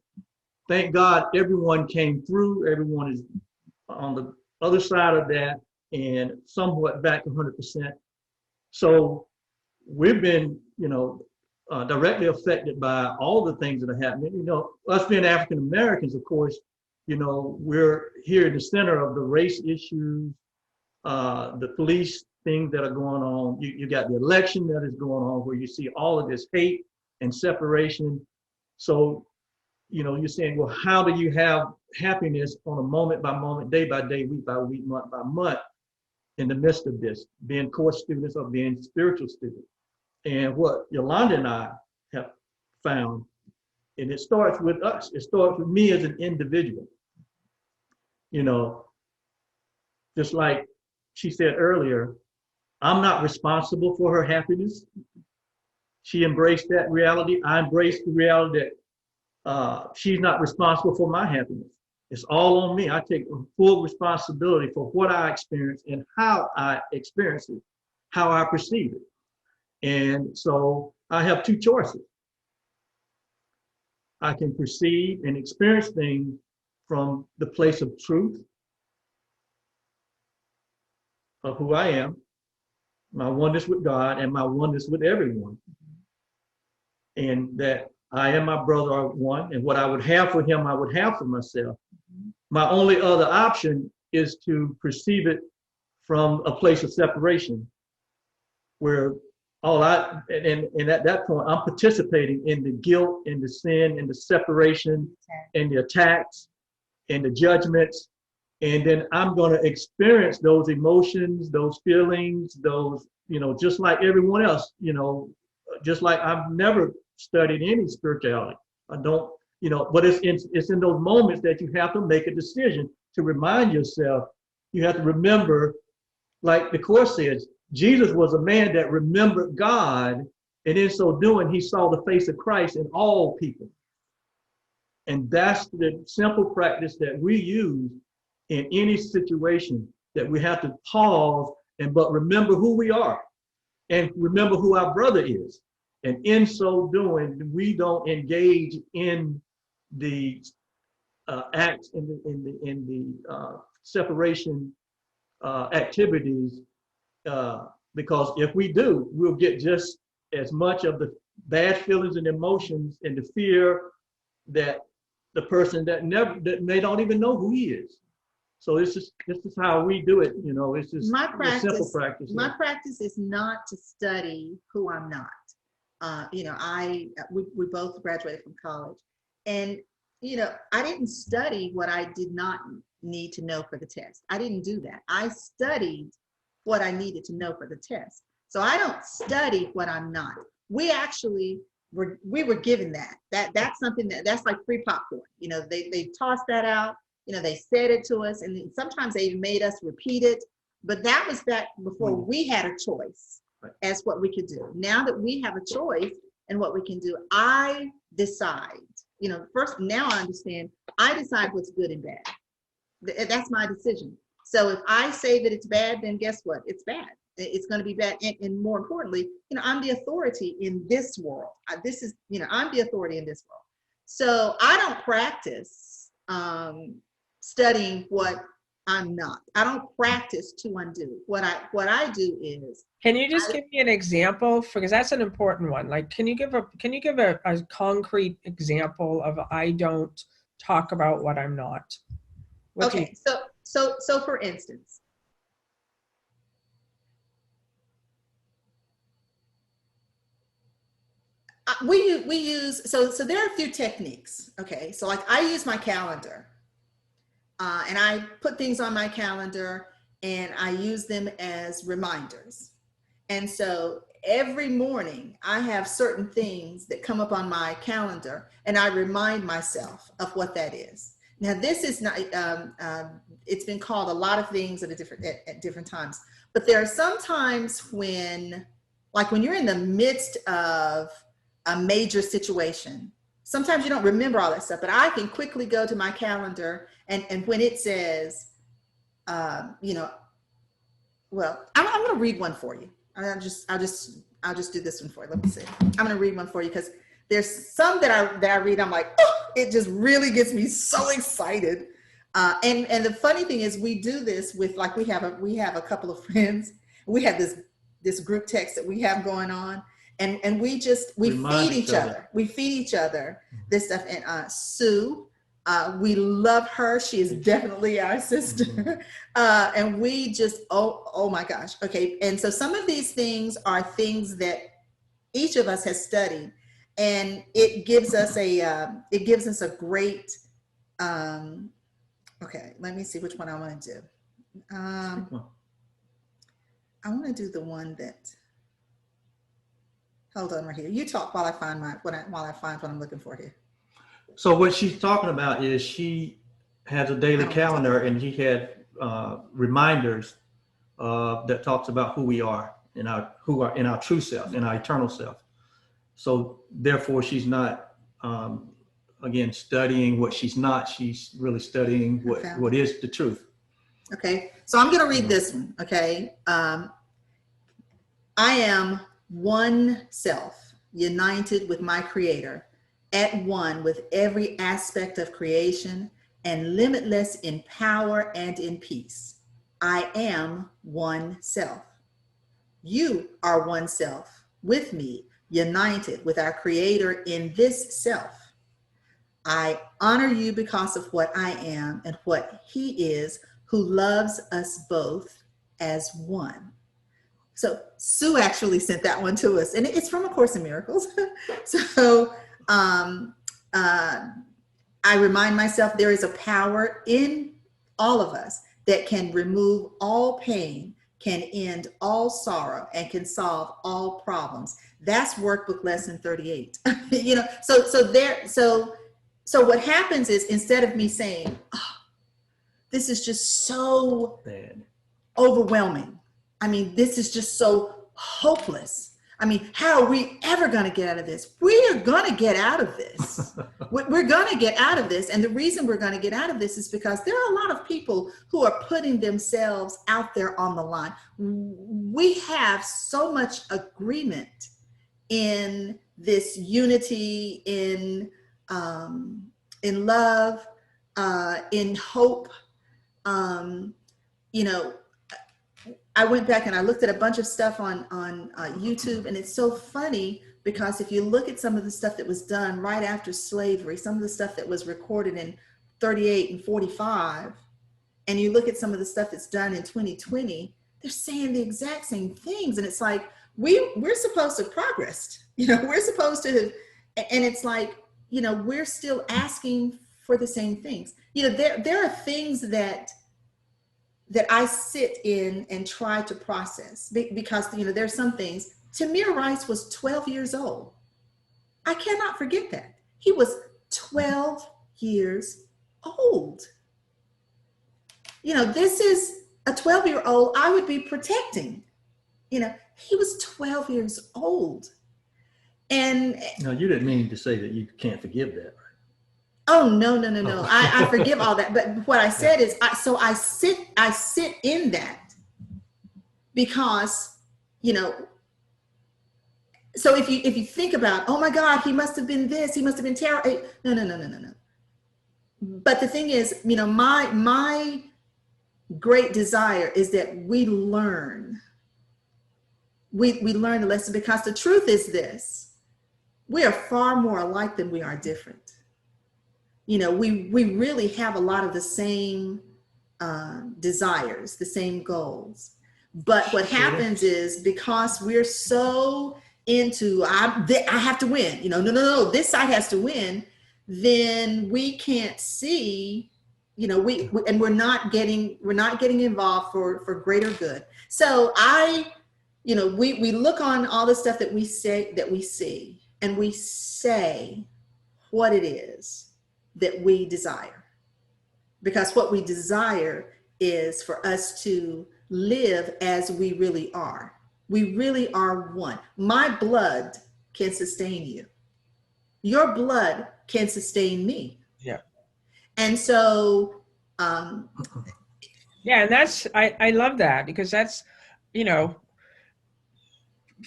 S2: Thank God everyone came through. Everyone is on the other side of that and somewhat back 100%. So we've been, you know, directly affected by all the things that are happening. You know, us being African Americans, of course, you know, we're here in the center of the race issues, the police things that are going on. You got the election that is going on, where you see all of this hate and separation. So, you know, you're saying, well, how do you have happiness on a moment by moment, day by day, week by week, month by month, in the midst of this, being Course students or being spiritual students? And what Yaulanda and I have found, and it starts with us, it starts with me as an individual. You know, just like she said earlier, I'm not responsible for her happiness. She embraced that reality. I embraced the reality that she's not responsible for my happiness. It's all on me. I take full responsibility for what I experience and how I experience it, how I perceive it. And so I have 2 choices. I can perceive and experience things from the place of truth of who I am, my oneness with God and my oneness with everyone. And that I and my brother are one, and what I would have for him, I would have for myself. My only other option is to perceive it from a place of separation, where and at that point, I'm participating in the guilt and the sin and the separation and the attacks and the judgments. And then I'm going to experience those emotions, those feelings, those, you know, just like everyone else, you know, just like I've never studied any spirituality. I don't, you know, but it's in those moments that you have to make a decision to remind yourself. You have to remember, like the Course says, Jesus was a man that remembered God, and in so doing, he saw the face of Christ in all people. And that's the simple practice that we use in any situation that we have to pause but remember who we are and remember who our brother is. And in so doing, we don't engage in the acts in the separation activities, because if we do, we'll get just as much of the bad feelings and emotions and the fear that the person that they don't even know who he is. So this is how we do it. You know, it's just a simple practice.
S3: My practice is not to study who I'm not. You know, we both graduated from college, and you know, I didn't study what I did not need to know for the test. I didn't do that. I studied what I needed to know for the test. So I don't study what I'm not. We actually we were given that's something that's like free popcorn. You know, they tossed that out. You know, they said it to us, and sometimes they made us repeat it. But that was that before we had a choice as what we could do. Now that we have a choice and what we can do, I decide. You know, first, now I understand, I decide what's good and bad. That's my decision. So if I say that it's bad, then guess what? It's bad. It's going to be bad. And more importantly, you know, I'm the authority in this world. This is, you know, I'm the authority in this world. So I don't practice studying what I'm not. I don't practice to undo. What I do is.
S1: Can you just give me an example, because that's an important one. Like, can you give a concrete example of I don't talk about what I'm not?
S3: Okay, so for instance, we use so there are a few techniques. Okay, so like I use my calendar, and I put things on my calendar, and I use them as reminders. And so every morning I have certain things that come up on my calendar, and I remind myself of what that is. Now, this is not, it's been called a lot of things at different times, but there are some times when, like when you're in the midst of a major situation, sometimes you don't remember all that stuff, but I can quickly go to my calendar, and when it says, you know, well, I'm going to read one for you. I'll just do this one for you. Let me see. I'm going to read one for you because there's some that I read. I'm like, oh, it just really gets me so excited. And the funny thing is, we do this with, like, we have a couple of friends. We have this group text that we have going on, and we feed each other. We feed each other this stuff. And Sue, we love her. She is definitely our sister. And we just, oh my gosh. Okay. And so some of these things are things that each of us has studied, and it gives us a great, okay, let me see which one I want to do. I want to do the one that, hold on right here. You talk while I find what I'm looking for here.
S2: So what she's talking about is she has a daily calendar, and she had reminders that talks about who we are in our true self, in our eternal self. So therefore, she's not again studying what she's not. She's really studying what is the truth.
S3: Okay, so I'm going to read this one. Okay, I am one self, united with my Creator, at one with every aspect of creation, and limitless in power and in peace. I am one self. You are one self with me, united with our Creator in this self. I honor you because of what I am and what He is, who loves us both as one. So Sue actually sent that one to us, and it's from A Course in Miracles. So I remind myself there is a power in all of us that can remove all pain, can end all sorrow, and can solve all problems. That's workbook lesson 38. You know, so what happens is, instead of me saying, oh, this is just so bad, overwhelming. I mean, this is just so hopeless. I mean, how are we ever going to get out of this? We are going to get out of this. We're going to get out of this. And the reason we're going to get out of this is because there are a lot of people who are putting themselves out there on the line. We have so much agreement in this unity, in love, in hope. You know, I went back and I looked at a bunch of stuff on YouTube, and it's so funny because if you look at some of the stuff that was done right after slavery, some of the stuff that was recorded in 38 and 45, and you look at some of the stuff that's done in 2020, they're saying the exact same things. And it's like, we're supposed to have progressed, you know, we're supposed to have, and it's like, you know, we're still asking for the same things. You know, there are things that I sit in and try to process because, you know, there's some things. Tamir Rice was 12 years old. I cannot forget that. He was 12 years old. You know, this is a 12-year-old I would be protecting. You know, he was 12 years old. And
S2: no, you didn't mean to say that you can't forgive that, right?
S3: Oh, no.
S2: Oh.
S3: I forgive all that. But what I said is, I sit in that because, you know, so if you think about, oh my God, he must have been this, he must have been terrible. No. But the thing is, you know, my great desire is that we learn. We learn the lesson, because the truth is this: we are far more alike than we are different. You know, we really have a lot of the same desires, the same goals. But what happens is, because we're so into, I have to win, you know, no, this side has to win, then we can't see, you know, and we're not getting involved for greater good. So you know, we look on all the stuff that we see, and we say what it is that we desire, because what we desire is for us to live as we really are. We really are one. My blood can sustain you. Your blood can sustain me.
S1: Yeah.
S3: And so,
S1: yeah, and I love that, because that's, you know,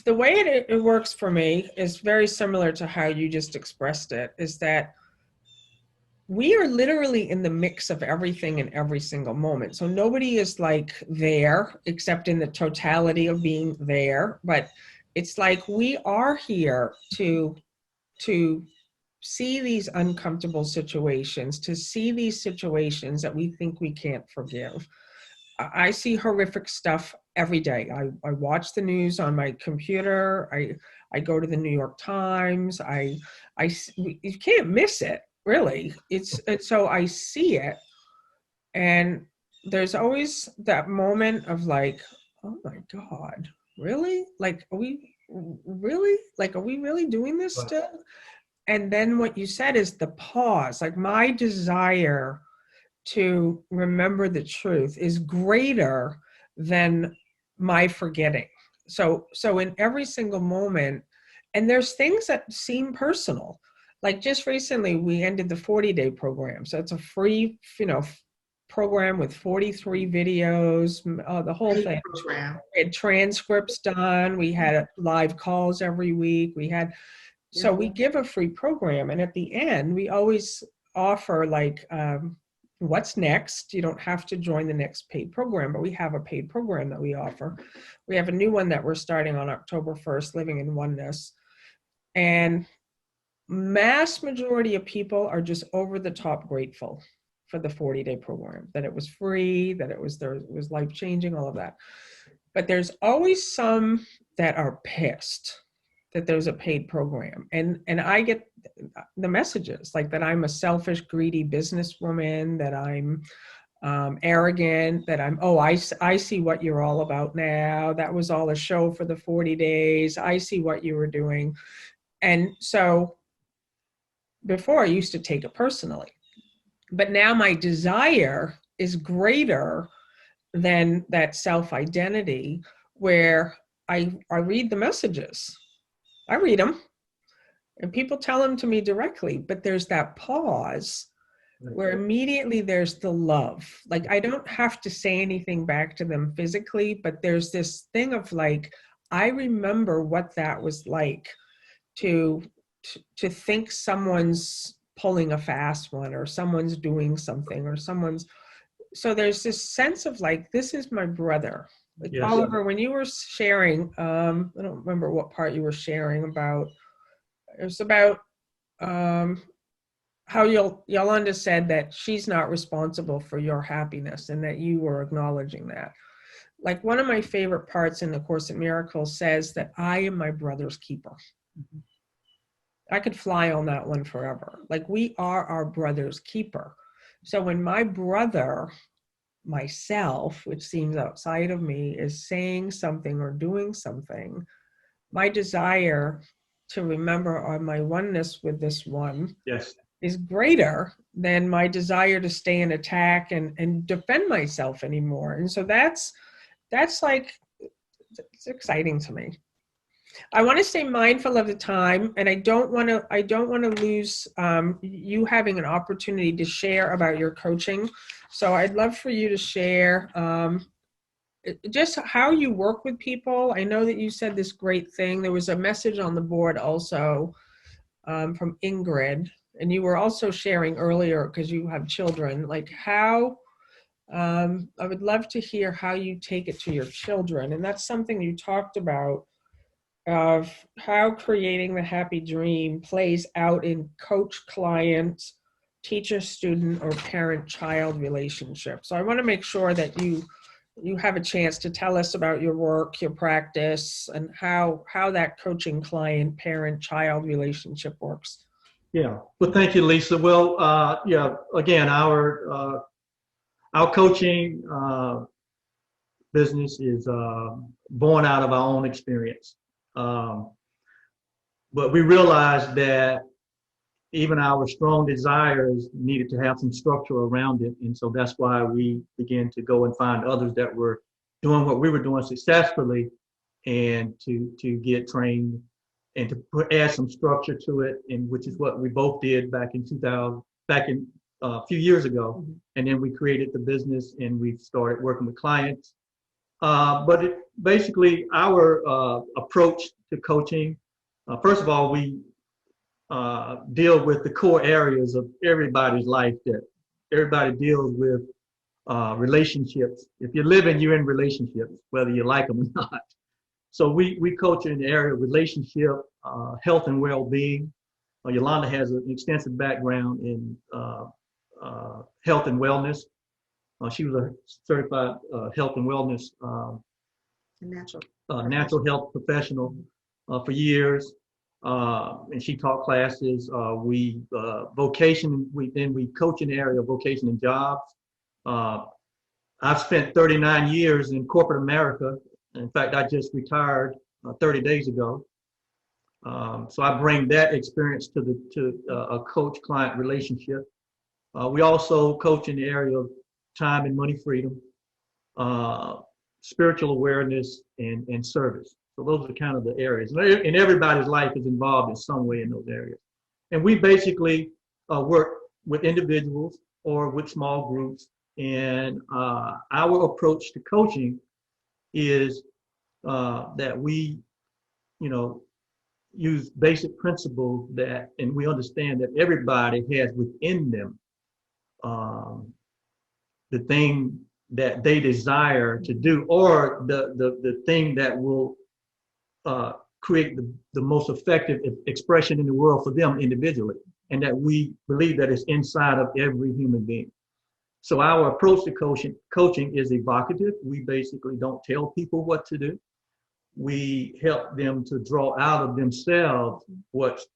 S1: the way it works for me is very similar to how you just expressed it, is that we are literally in the mix of everything in every single moment. So nobody is like there except in the totality of being there. But it's like we are here to see these uncomfortable situations, to see these situations that we think we can't forgive. I see horrific stuff every day. I watch the news on my computer. I go to the New York Times. You can't miss it. Really, it's so I see it, and there's always that moment of like, oh my God, really? Like, are we really doing this still? And then what you said is the pause. Like, my desire to remember the truth is greater than my forgetting. So in every single moment, and there's things that seem personal. Like just recently, we ended the 40-day program. So it's a free, you know, program with 43 videos, the whole thing.
S3: program.
S1: We had transcripts done. We had live calls every week. So we give a free program. And at the end, we always offer like, what's next? You don't have to join the next paid program, but we have a paid program that we offer. We have a new one that we're starting on October 1st, Living in Oneness. And mass majority of people are just over the top grateful for the 40-day program, that it was free, that it was life-changing, all of that. But there's always some that are pissed that there's a paid program. And I get the messages like that I'm a selfish, greedy businesswoman, that I'm arrogant, that I see what you're all about now. That was all a show for the 40 days. I see what you were doing. And so before I used to take it personally, but now my desire is greater than that self-identity, where I read the messages I read them, and people tell them to me directly, but there's that pause where immediately there's the love. Like, I don't have to say anything back to them physically, but there's this thing of like, I remember what that was like to think someone's pulling a fast one, or someone's doing something, or someone's, so there's this sense of like, this is my brother. Like,
S2: Yes.
S1: Oliver, when you were sharing, I don't remember what part you were sharing about. It was about how Yaulanda said that she's not responsible for your happiness, and that you were acknowledging that. Like, one of my favorite parts in the Course in Miracles says that I am my brother's keeper. Mm-hmm. I could fly on that one forever. Like, we are our brother's keeper. So when my brother, myself, which seems outside of me, is saying something or doing something, my desire to remember on my oneness with this one,
S2: yes,
S1: is greater than my desire to stay in attack and defend myself anymore. And so that's like, it's exciting to me. I want to stay mindful of the time, and I don't want to lose you having an opportunity to share about your coaching. So I'd love for you to share just how you work with people. I know that you said this great thing. There was a message on the board also from Ingrid, and you were also sharing earlier, because you have children, like how, I would love to hear how you take it to your children. And that's something you talked about, of how creating the happy dream plays out in coach-client, teacher-student, or parent-child relationships. So I want to make sure that you have a chance to tell us about your work, your practice, and how that coaching client, parent-child relationship works.
S2: yeah. Well, thank you, Lisa. Well, yeah. Again, our coaching business is born out of our own experience. But we realized that even our strong desires needed to have some structure around it. And so that's why we began to go and find others that were doing what we were doing successfully, and to get trained and to add some structure to it, and which is what we both did back in a few years ago. Mm-hmm. And then we created the business, and we started working with clients. But basically, our approach to coaching, first of all, we deal with the core areas of everybody's life that everybody deals with, relationships. If you're living, you're in relationships, whether you like them or not. So we coach in the area of relationship, health and well-being. Yaulanda has an extensive background in health and wellness. She was a certified health and wellness natural health professional for years. And she taught classes. We coach in the area of vocation and jobs. I've spent 39 years in corporate America. In fact, I just retired 30 days ago. So I bring that experience to a coach-client relationship. We also coach in the area of time and money freedom, spiritual awareness, and service. So those are kind of the areas. And everybody's life is involved in some way in those areas. And we basically work with individuals or with small groups. And our approach to coaching is that we, use basic principles and we understand that everybody has within them the thing that they desire to do, or the thing that will create the most effective expression in the world for them individually, and that we believe that is inside of every human being. So our approach to coaching is evocative. We basically don't tell people what to do. We help them to draw out of themselves what's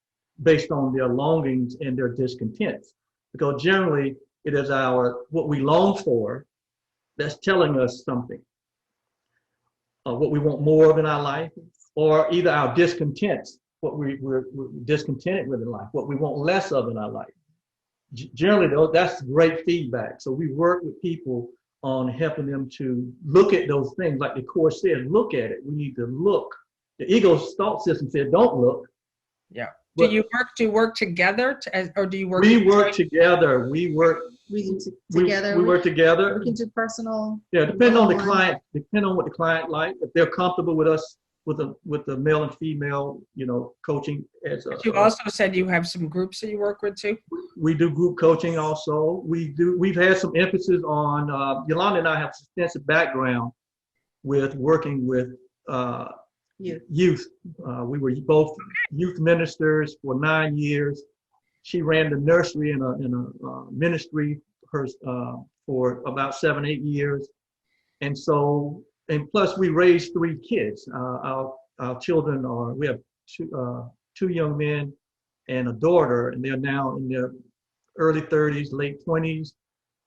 S2: based on their longings and their discontents. Because generally it is what we long for that's telling us something. What we want more of in our life, or either our discontents, what we're discontented with in life, what we want less of in our life. Generally, though, that's great feedback. So we work with people on helping them to look at those things. Like the Course says, look at it. We need to look the ego thought system said, don't look.
S1: Yeah.
S2: But
S1: Do you work together or do you work?
S2: we work together. We work
S3: together.
S2: We work together.
S3: We can do personal.
S2: Yeah, depending on the client, depending on what the client like. If they're comfortable with us, with the male and female, coaching as a.
S1: But you also said you have some groups that you work with too.
S2: We do group coaching also. We've had some emphasis on. Yaulanda and I have extensive background with working with youth. We were both youth ministers for 9 years. She ran the nursery in a ministry for about 7-8 years, and plus we raised 3 kids. Our children we have two young men and a daughter, and they're now in their early 30s, late 20s,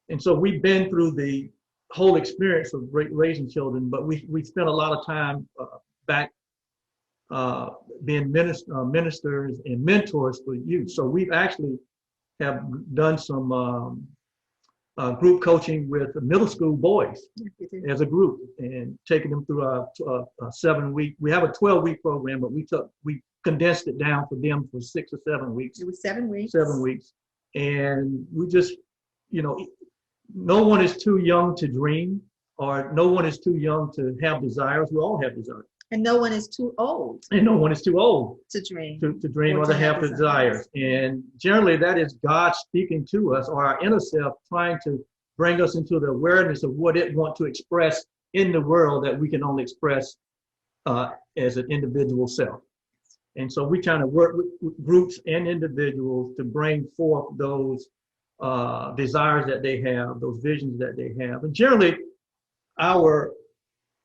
S2: and so we've been through the whole experience of raising children. But we spent a lot of time back being ministers and mentors for youth. So we've actually have done some group coaching with middle school boys as a group, and taking them through a 7-week. We have a 12-week program, but we condensed it down for them for 6 or 7 weeks.
S3: It was 7 weeks.
S2: 7 weeks, and we just, no one is too young to dream, or no one is too young to have desires. We all have desires. And
S3: no one is too old.
S2: And no one is too old
S3: to dream.
S2: To dream or to have desires. And generally that is God speaking to us, or our inner self trying to bring us into the awareness of what it wants to express in the world that we can only express as an individual self. And so we trying to work with groups and individuals to bring forth those desires that they have, those visions that they have. And generally our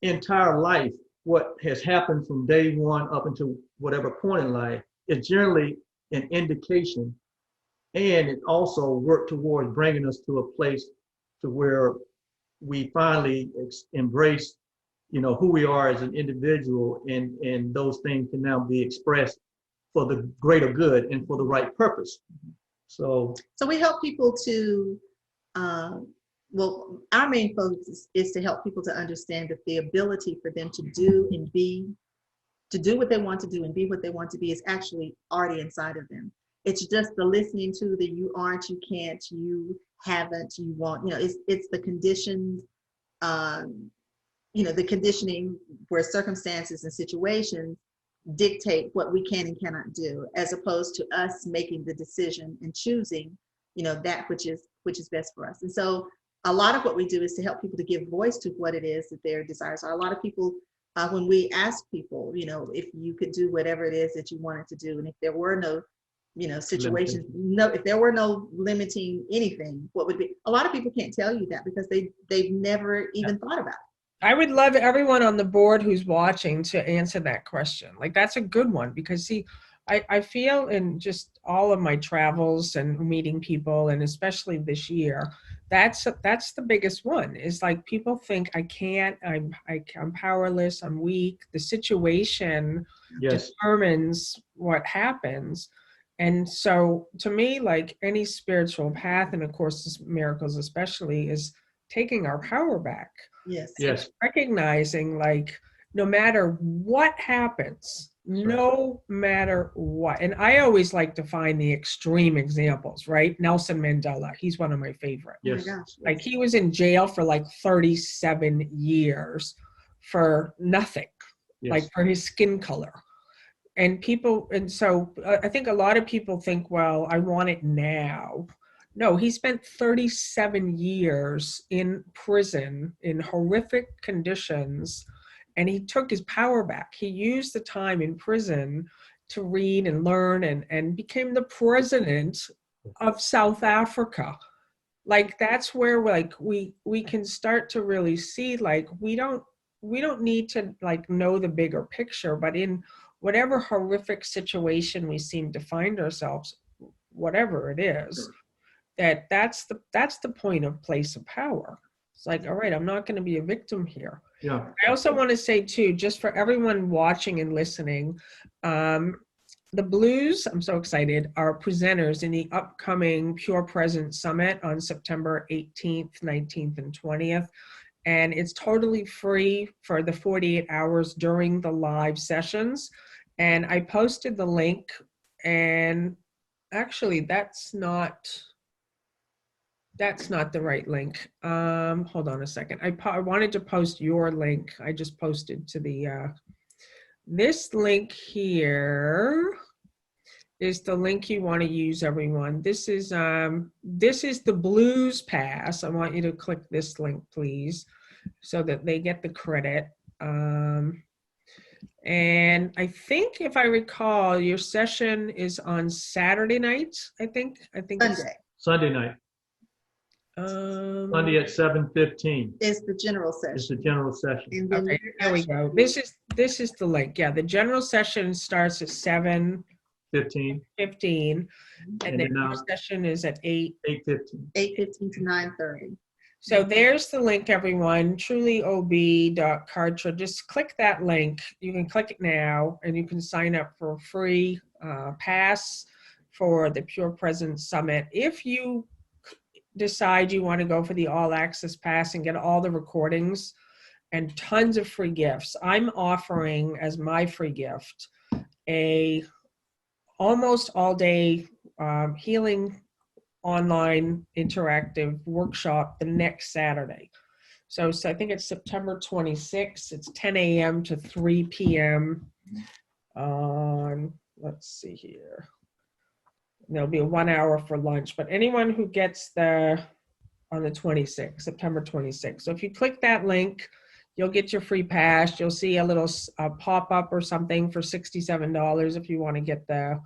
S2: entire life, what has happened from day one up until whatever point in life, is generally an indication, and it also worked towards bringing us to a place to where we finally embrace, who we are as an individual, and those things can now be expressed for the greater good and for the right purpose. So
S3: we help people to our main focus is to help people to understand that the ability for them to do what they want to do and be what they want to be is actually already inside of them. It's just the listening to the you aren't, you can't, you haven't, you won't. It's the conditioned, the conditioning where circumstances and situations dictate what we can and cannot do, as opposed to us making the decision and choosing, that which is best for us. And so a lot of what we do is to help people to give voice to what it is that their desires are. A lot of people, when we ask people, if you could do whatever it is that you wanted to do, and if there were no, situations, if there were no limiting anything, what would be? A lot of people can't tell you that because they've never even thought about it.
S1: I would love everyone on the board who's watching to answer that question. Like, that's a good one, because see, I feel in just all of my travels and meeting people, and especially this year, that's the biggest one, is like people think I can't, I'm powerless, I'm weak. The situation determines what happens. And so to me, like any spiritual path, and of course this miracles especially, is taking our power back.
S3: Yes.
S2: Yes.
S1: Recognizing, like, no matter what happens, no matter what. And I always like to find the extreme examples, right? Nelson Mandela, he's one of my favorite.
S2: Yes.
S3: Oh my gosh.
S1: Like, he was in jail for like 37 years for nothing, like for his skin color. And so I think a lot of people think, well, I want it now. No, he spent 37 years in prison in horrific conditions, and he took his power back. He used the time in prison to read and learn, and became the president of South Africa. Like, that's where we can start to really see, like, we don't need to like know the bigger picture, but in whatever horrific situation we seem to find ourselves, whatever it is, that's the point of place of power. It's like, all right, I'm not going to be a victim here.
S2: Yeah.
S1: I also want to say too, just for everyone watching and listening, the Blues, I'm so excited, are presenters in the upcoming Pure Presence Summit on September 18th, 19th, and 20th. and it's totally free for the 48 hours during the live sessions. And I posted the link, and actually that's not the right link. Hold on a second. I wanted to post your link. I just posted to the, this link here is the link you want to use, everyone. This is the Blues Pass. I want you to click this link, please, so that they get the credit. And I think, if I recall, your session is on Saturday night. I think
S3: Sunday
S2: Sunday night.
S1: It's,
S2: Sunday at 7:15.
S3: is the general
S2: It's
S3: session.
S2: the general session.
S3: And then
S1: okay, there we go. This is the link. Yeah, the general session starts at 7:15,
S2: 15.
S1: and
S2: And
S1: then
S2: then
S1: our session is at 8.
S2: 8:15.
S3: 8:15 to 9:30.
S1: So there's the link, everyone, trulyob.cartra. Just click that link. You can click it now, and you can sign up for a free pass for the Pure Presence Summit. If you decide you want to go for the all access pass and get all the recordings and tons of free gifts, I'm offering as my free gift a almost all day healing online interactive workshop the next Saturday. So I think it's September 26th. It's 10 a.m. to 3 p.m. on, let's see here. There'll be 1 hour for lunch, but anyone who gets there on the 26th, September 26th. So if you click that link, you'll get your free pass. You'll see a little pop-up or something for $67 if you want to get the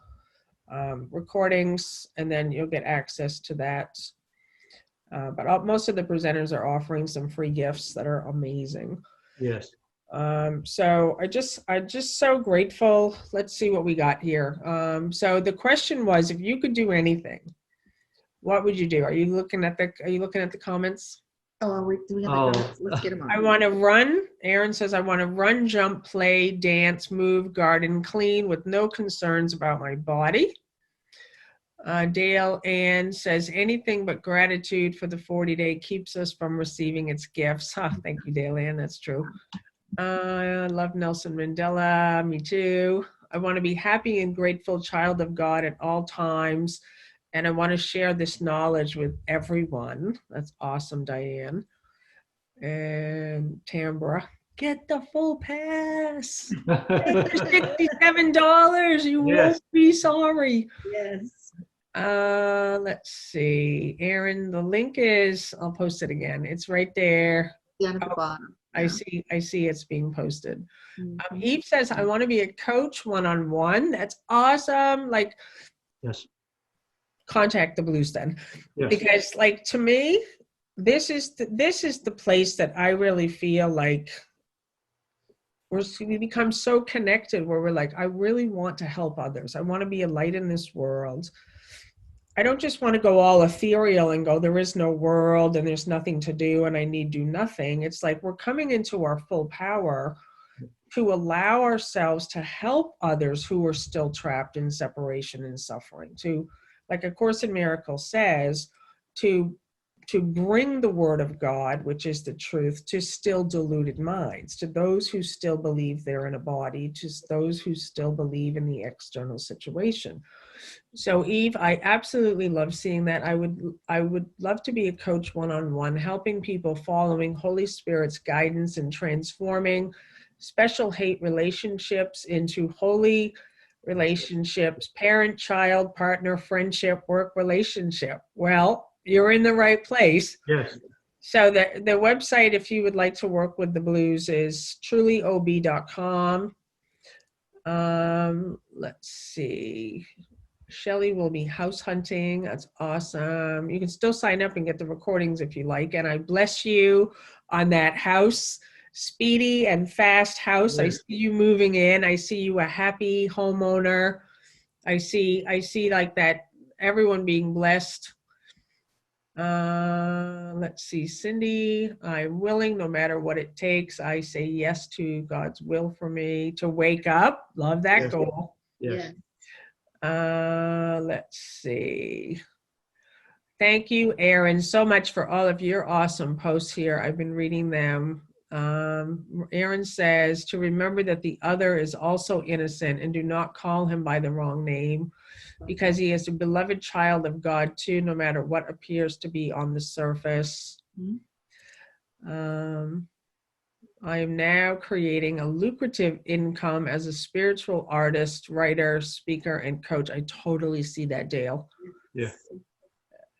S1: recordings, and then you'll get access to that. But most of the presenters are offering some free gifts that are amazing.
S2: Yes.
S1: So I'm just so grateful. Let's see what we got here. So the question was, if you could do anything, what would you do? Are you looking at the comments?
S3: Oh, do we have the comments? Let's get them on.
S1: I want to run. Aaron says, I want to run, jump, play, dance, move, garden, clean with no concerns about my body. Dale Ann says, anything but gratitude for the 40-day keeps us from receiving its gifts. Thank you, Dale Ann. That's true. I love Nelson Mandela. Me too. I want to be happy and grateful child of God at all times. And I want to share this knowledge with everyone. That's awesome, Diane. And Tambra, get the full pass. $67. You won't be sorry.
S3: Yes.
S1: Let's see. Aaron, the link is, I'll post it again. It's right there.
S3: Down at the bottom.
S1: I see it's being posted.
S3: Mm-hmm.
S1: Eve says, I want to be a coach one-on-one. That's awesome. Like,
S2: yes.
S1: Contact the Blues then.
S2: Yes.
S1: Because like, to me, this is the place that I really feel like we become so connected, where we're like, I really want to help others. I want to be a light in this world. I don't just want to go all ethereal and go, there is no world and there's nothing to do and I need do nothing. It's like we're coming into our full power to allow ourselves to help others who are still trapped in separation and suffering, to, like A Course in Miracles says, to bring the word of God, which is the truth, to still deluded minds, to those who still believe they're in a body, to those who still believe in the external situation. So Eve, I absolutely love seeing that. I would love to be a coach one-on-one, helping people, following Holy Spirit's guidance and transforming special hate relationships into holy relationships, parent, child, partner, friendship, work relationship. Well, you're in the right place.
S2: Yes.
S1: So the website, if you would like to work with the Blues, is trulyob.com. Let's see. Shelley will be house hunting. That's awesome. You can still sign up and get the recordings if you like. And I bless you on that house, speedy and fast house. Yes. I see you moving in. I see you a happy homeowner. I see like that, everyone being blessed. Let's see, Cindy, I'm willing no matter what it takes. I say yes to God's will for me to wake up. Love that
S2: Yes.
S1: goal.
S2: Yes.
S1: Let's see. Thank you, Erin, so much for all of your awesome posts here. I've been reading them. Erin says to remember that the other is also innocent and do not call him by the wrong name, because he is a beloved child of God too, no matter what appears to be on the surface. I am now creating a lucrative income as a spiritual artist, writer, speaker, and coach. I totally see that, Dale.
S2: Yeah.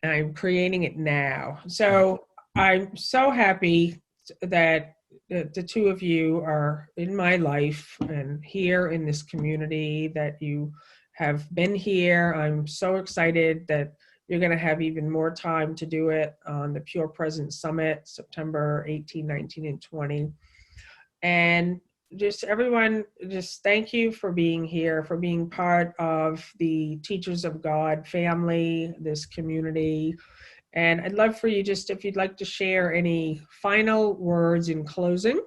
S1: I'm creating it now. So I'm so happy that the two of you are in my life and here in this community, that you have been here. I'm so excited that you're going to have even more time to do it on the Pure Presence Summit, September 18, 19, and 20. And just everyone, just thank you for being here, for being part of the Teachers of God family, this community. And I'd love for you just, if you'd like to share any final words in closing.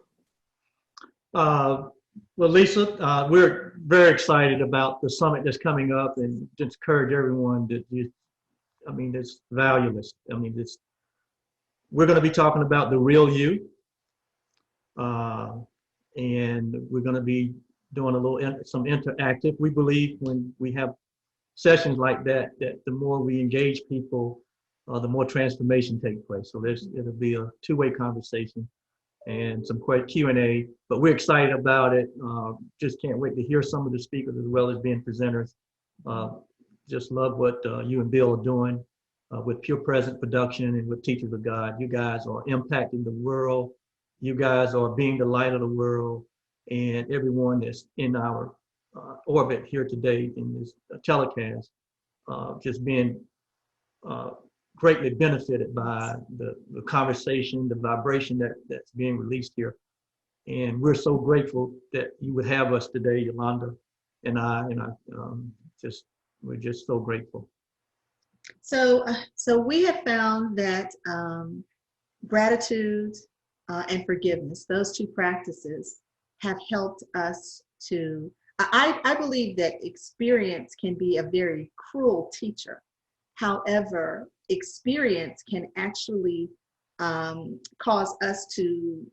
S2: Well, Lisa, we're very excited about the summit that's coming up, and just encourage everyone that it's valueless. We're going to be talking about the real you. And we're going to be doing some interactive. We believe when we have sessions like that the more we engage people, the more transformation takes place. So it'll be a two-way conversation and some Q&A, but we're excited about it. Just can't wait to hear some of the speakers as well as being presenters. Just love what you and Bill are doing with Pure Present Production and with Teachers of God. You guys are impacting the world. You guys are being the light of the world, and everyone that's in our orbit here today in this telecast, just being greatly benefited by the conversation, the vibration that's being released here. And we're so grateful that you would have us today, Yaulanda and I, we're just so grateful.
S3: So we have found that gratitude and forgiveness, those two practices, have helped us to, I believe that experience can be a very cruel teacher. However, experience can actually cause us to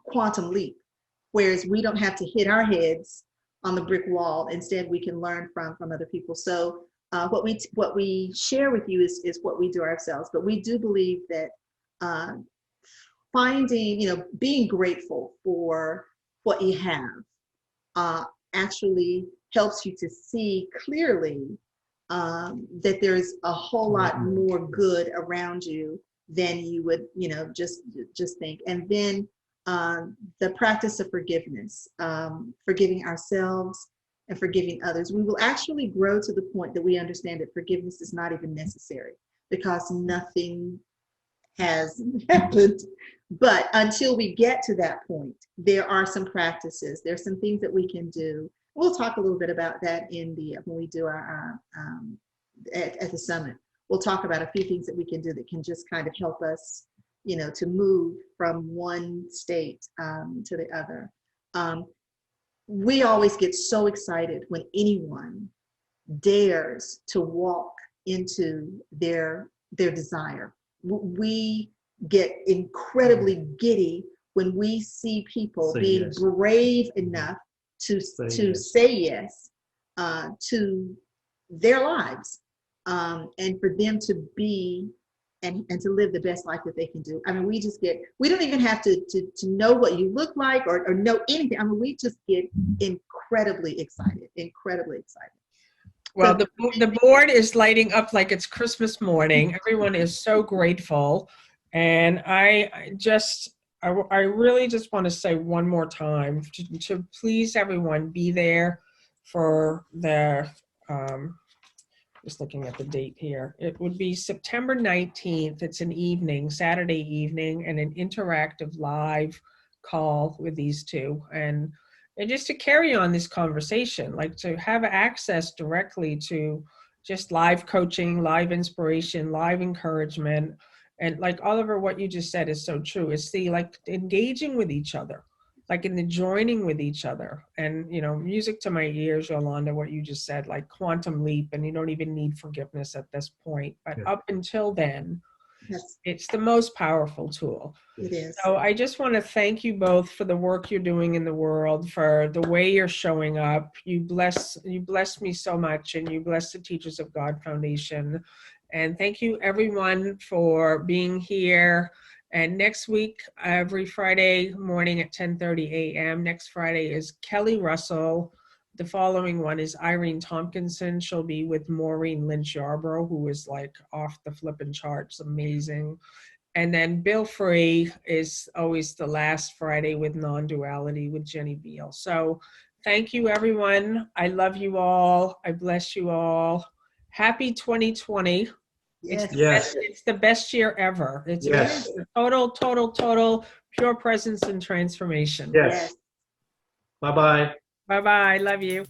S3: quantum leap, whereas we don't have to hit our heads on the brick wall. Instead, we can learn from other people. So what we share with you is what we do ourselves. But we do believe that being grateful for what you have actually helps you to see clearly that there's a whole lot more good around you than you would, just think. And then the practice of forgiveness, forgiving ourselves and forgiving others. We will actually grow to the point that we understand that forgiveness is not even necessary because nothing has happened. But until we get to that point, there are some practices, there's some things that we can do. We'll talk a little bit about that when we do our at the summit. We'll talk about a few things that we can do that can just kind of help us, to move from one state to the other. We always get so excited when anyone dares to walk into their desire. We get incredibly giddy when we see people being brave enough to say yes to their lives, and for them to be and to live the best life that they can do. I mean, we don't even have to know what you look like or know anything. I mean, we just get incredibly excited.
S1: Well, the board is lighting up like it's Christmas morning. Everyone is so grateful. And I really just want to say one more time to please everyone be there for the, just looking at the date here. It would be September 19th. It's an evening, Saturday evening, and an interactive live call with these two. And just to carry on this conversation, like to have access directly to just live coaching, live inspiration, live encouragement. And like Oliver, what you just said is so true. It's the engaging with each other. like in the joining with each other. And, you know, music to my ears, Yaulanda, what you just said, like quantum leap, and you don't even need forgiveness at this point. But
S2: Yeah.
S1: up until then,
S3: Yes,
S1: it's the most powerful tool.
S3: it is.
S1: So I just want to thank you both for the work you're doing in the world, for the way you're showing up. You bless me so much, and you bless the Teachers of God Foundation. And thank you everyone for being here. And next week, every Friday morning at 10:30 a.m. Next Friday is Kelly Russell. The following one is Irene Tompkinson. She'll be with Maureen Lynch Yarbrough, who is like off the flippin' charts, amazing. And then Bill Free is always the last Friday with Non-Duality with Jenny Beal. So thank you, everyone. I love you all. I bless you all. Happy 2020.
S3: Yes.
S1: It's the best year ever. It's
S2: Yes.
S1: a total pure presence and transformation.
S2: Yes. Bye-bye.
S1: Bye-bye. Love you.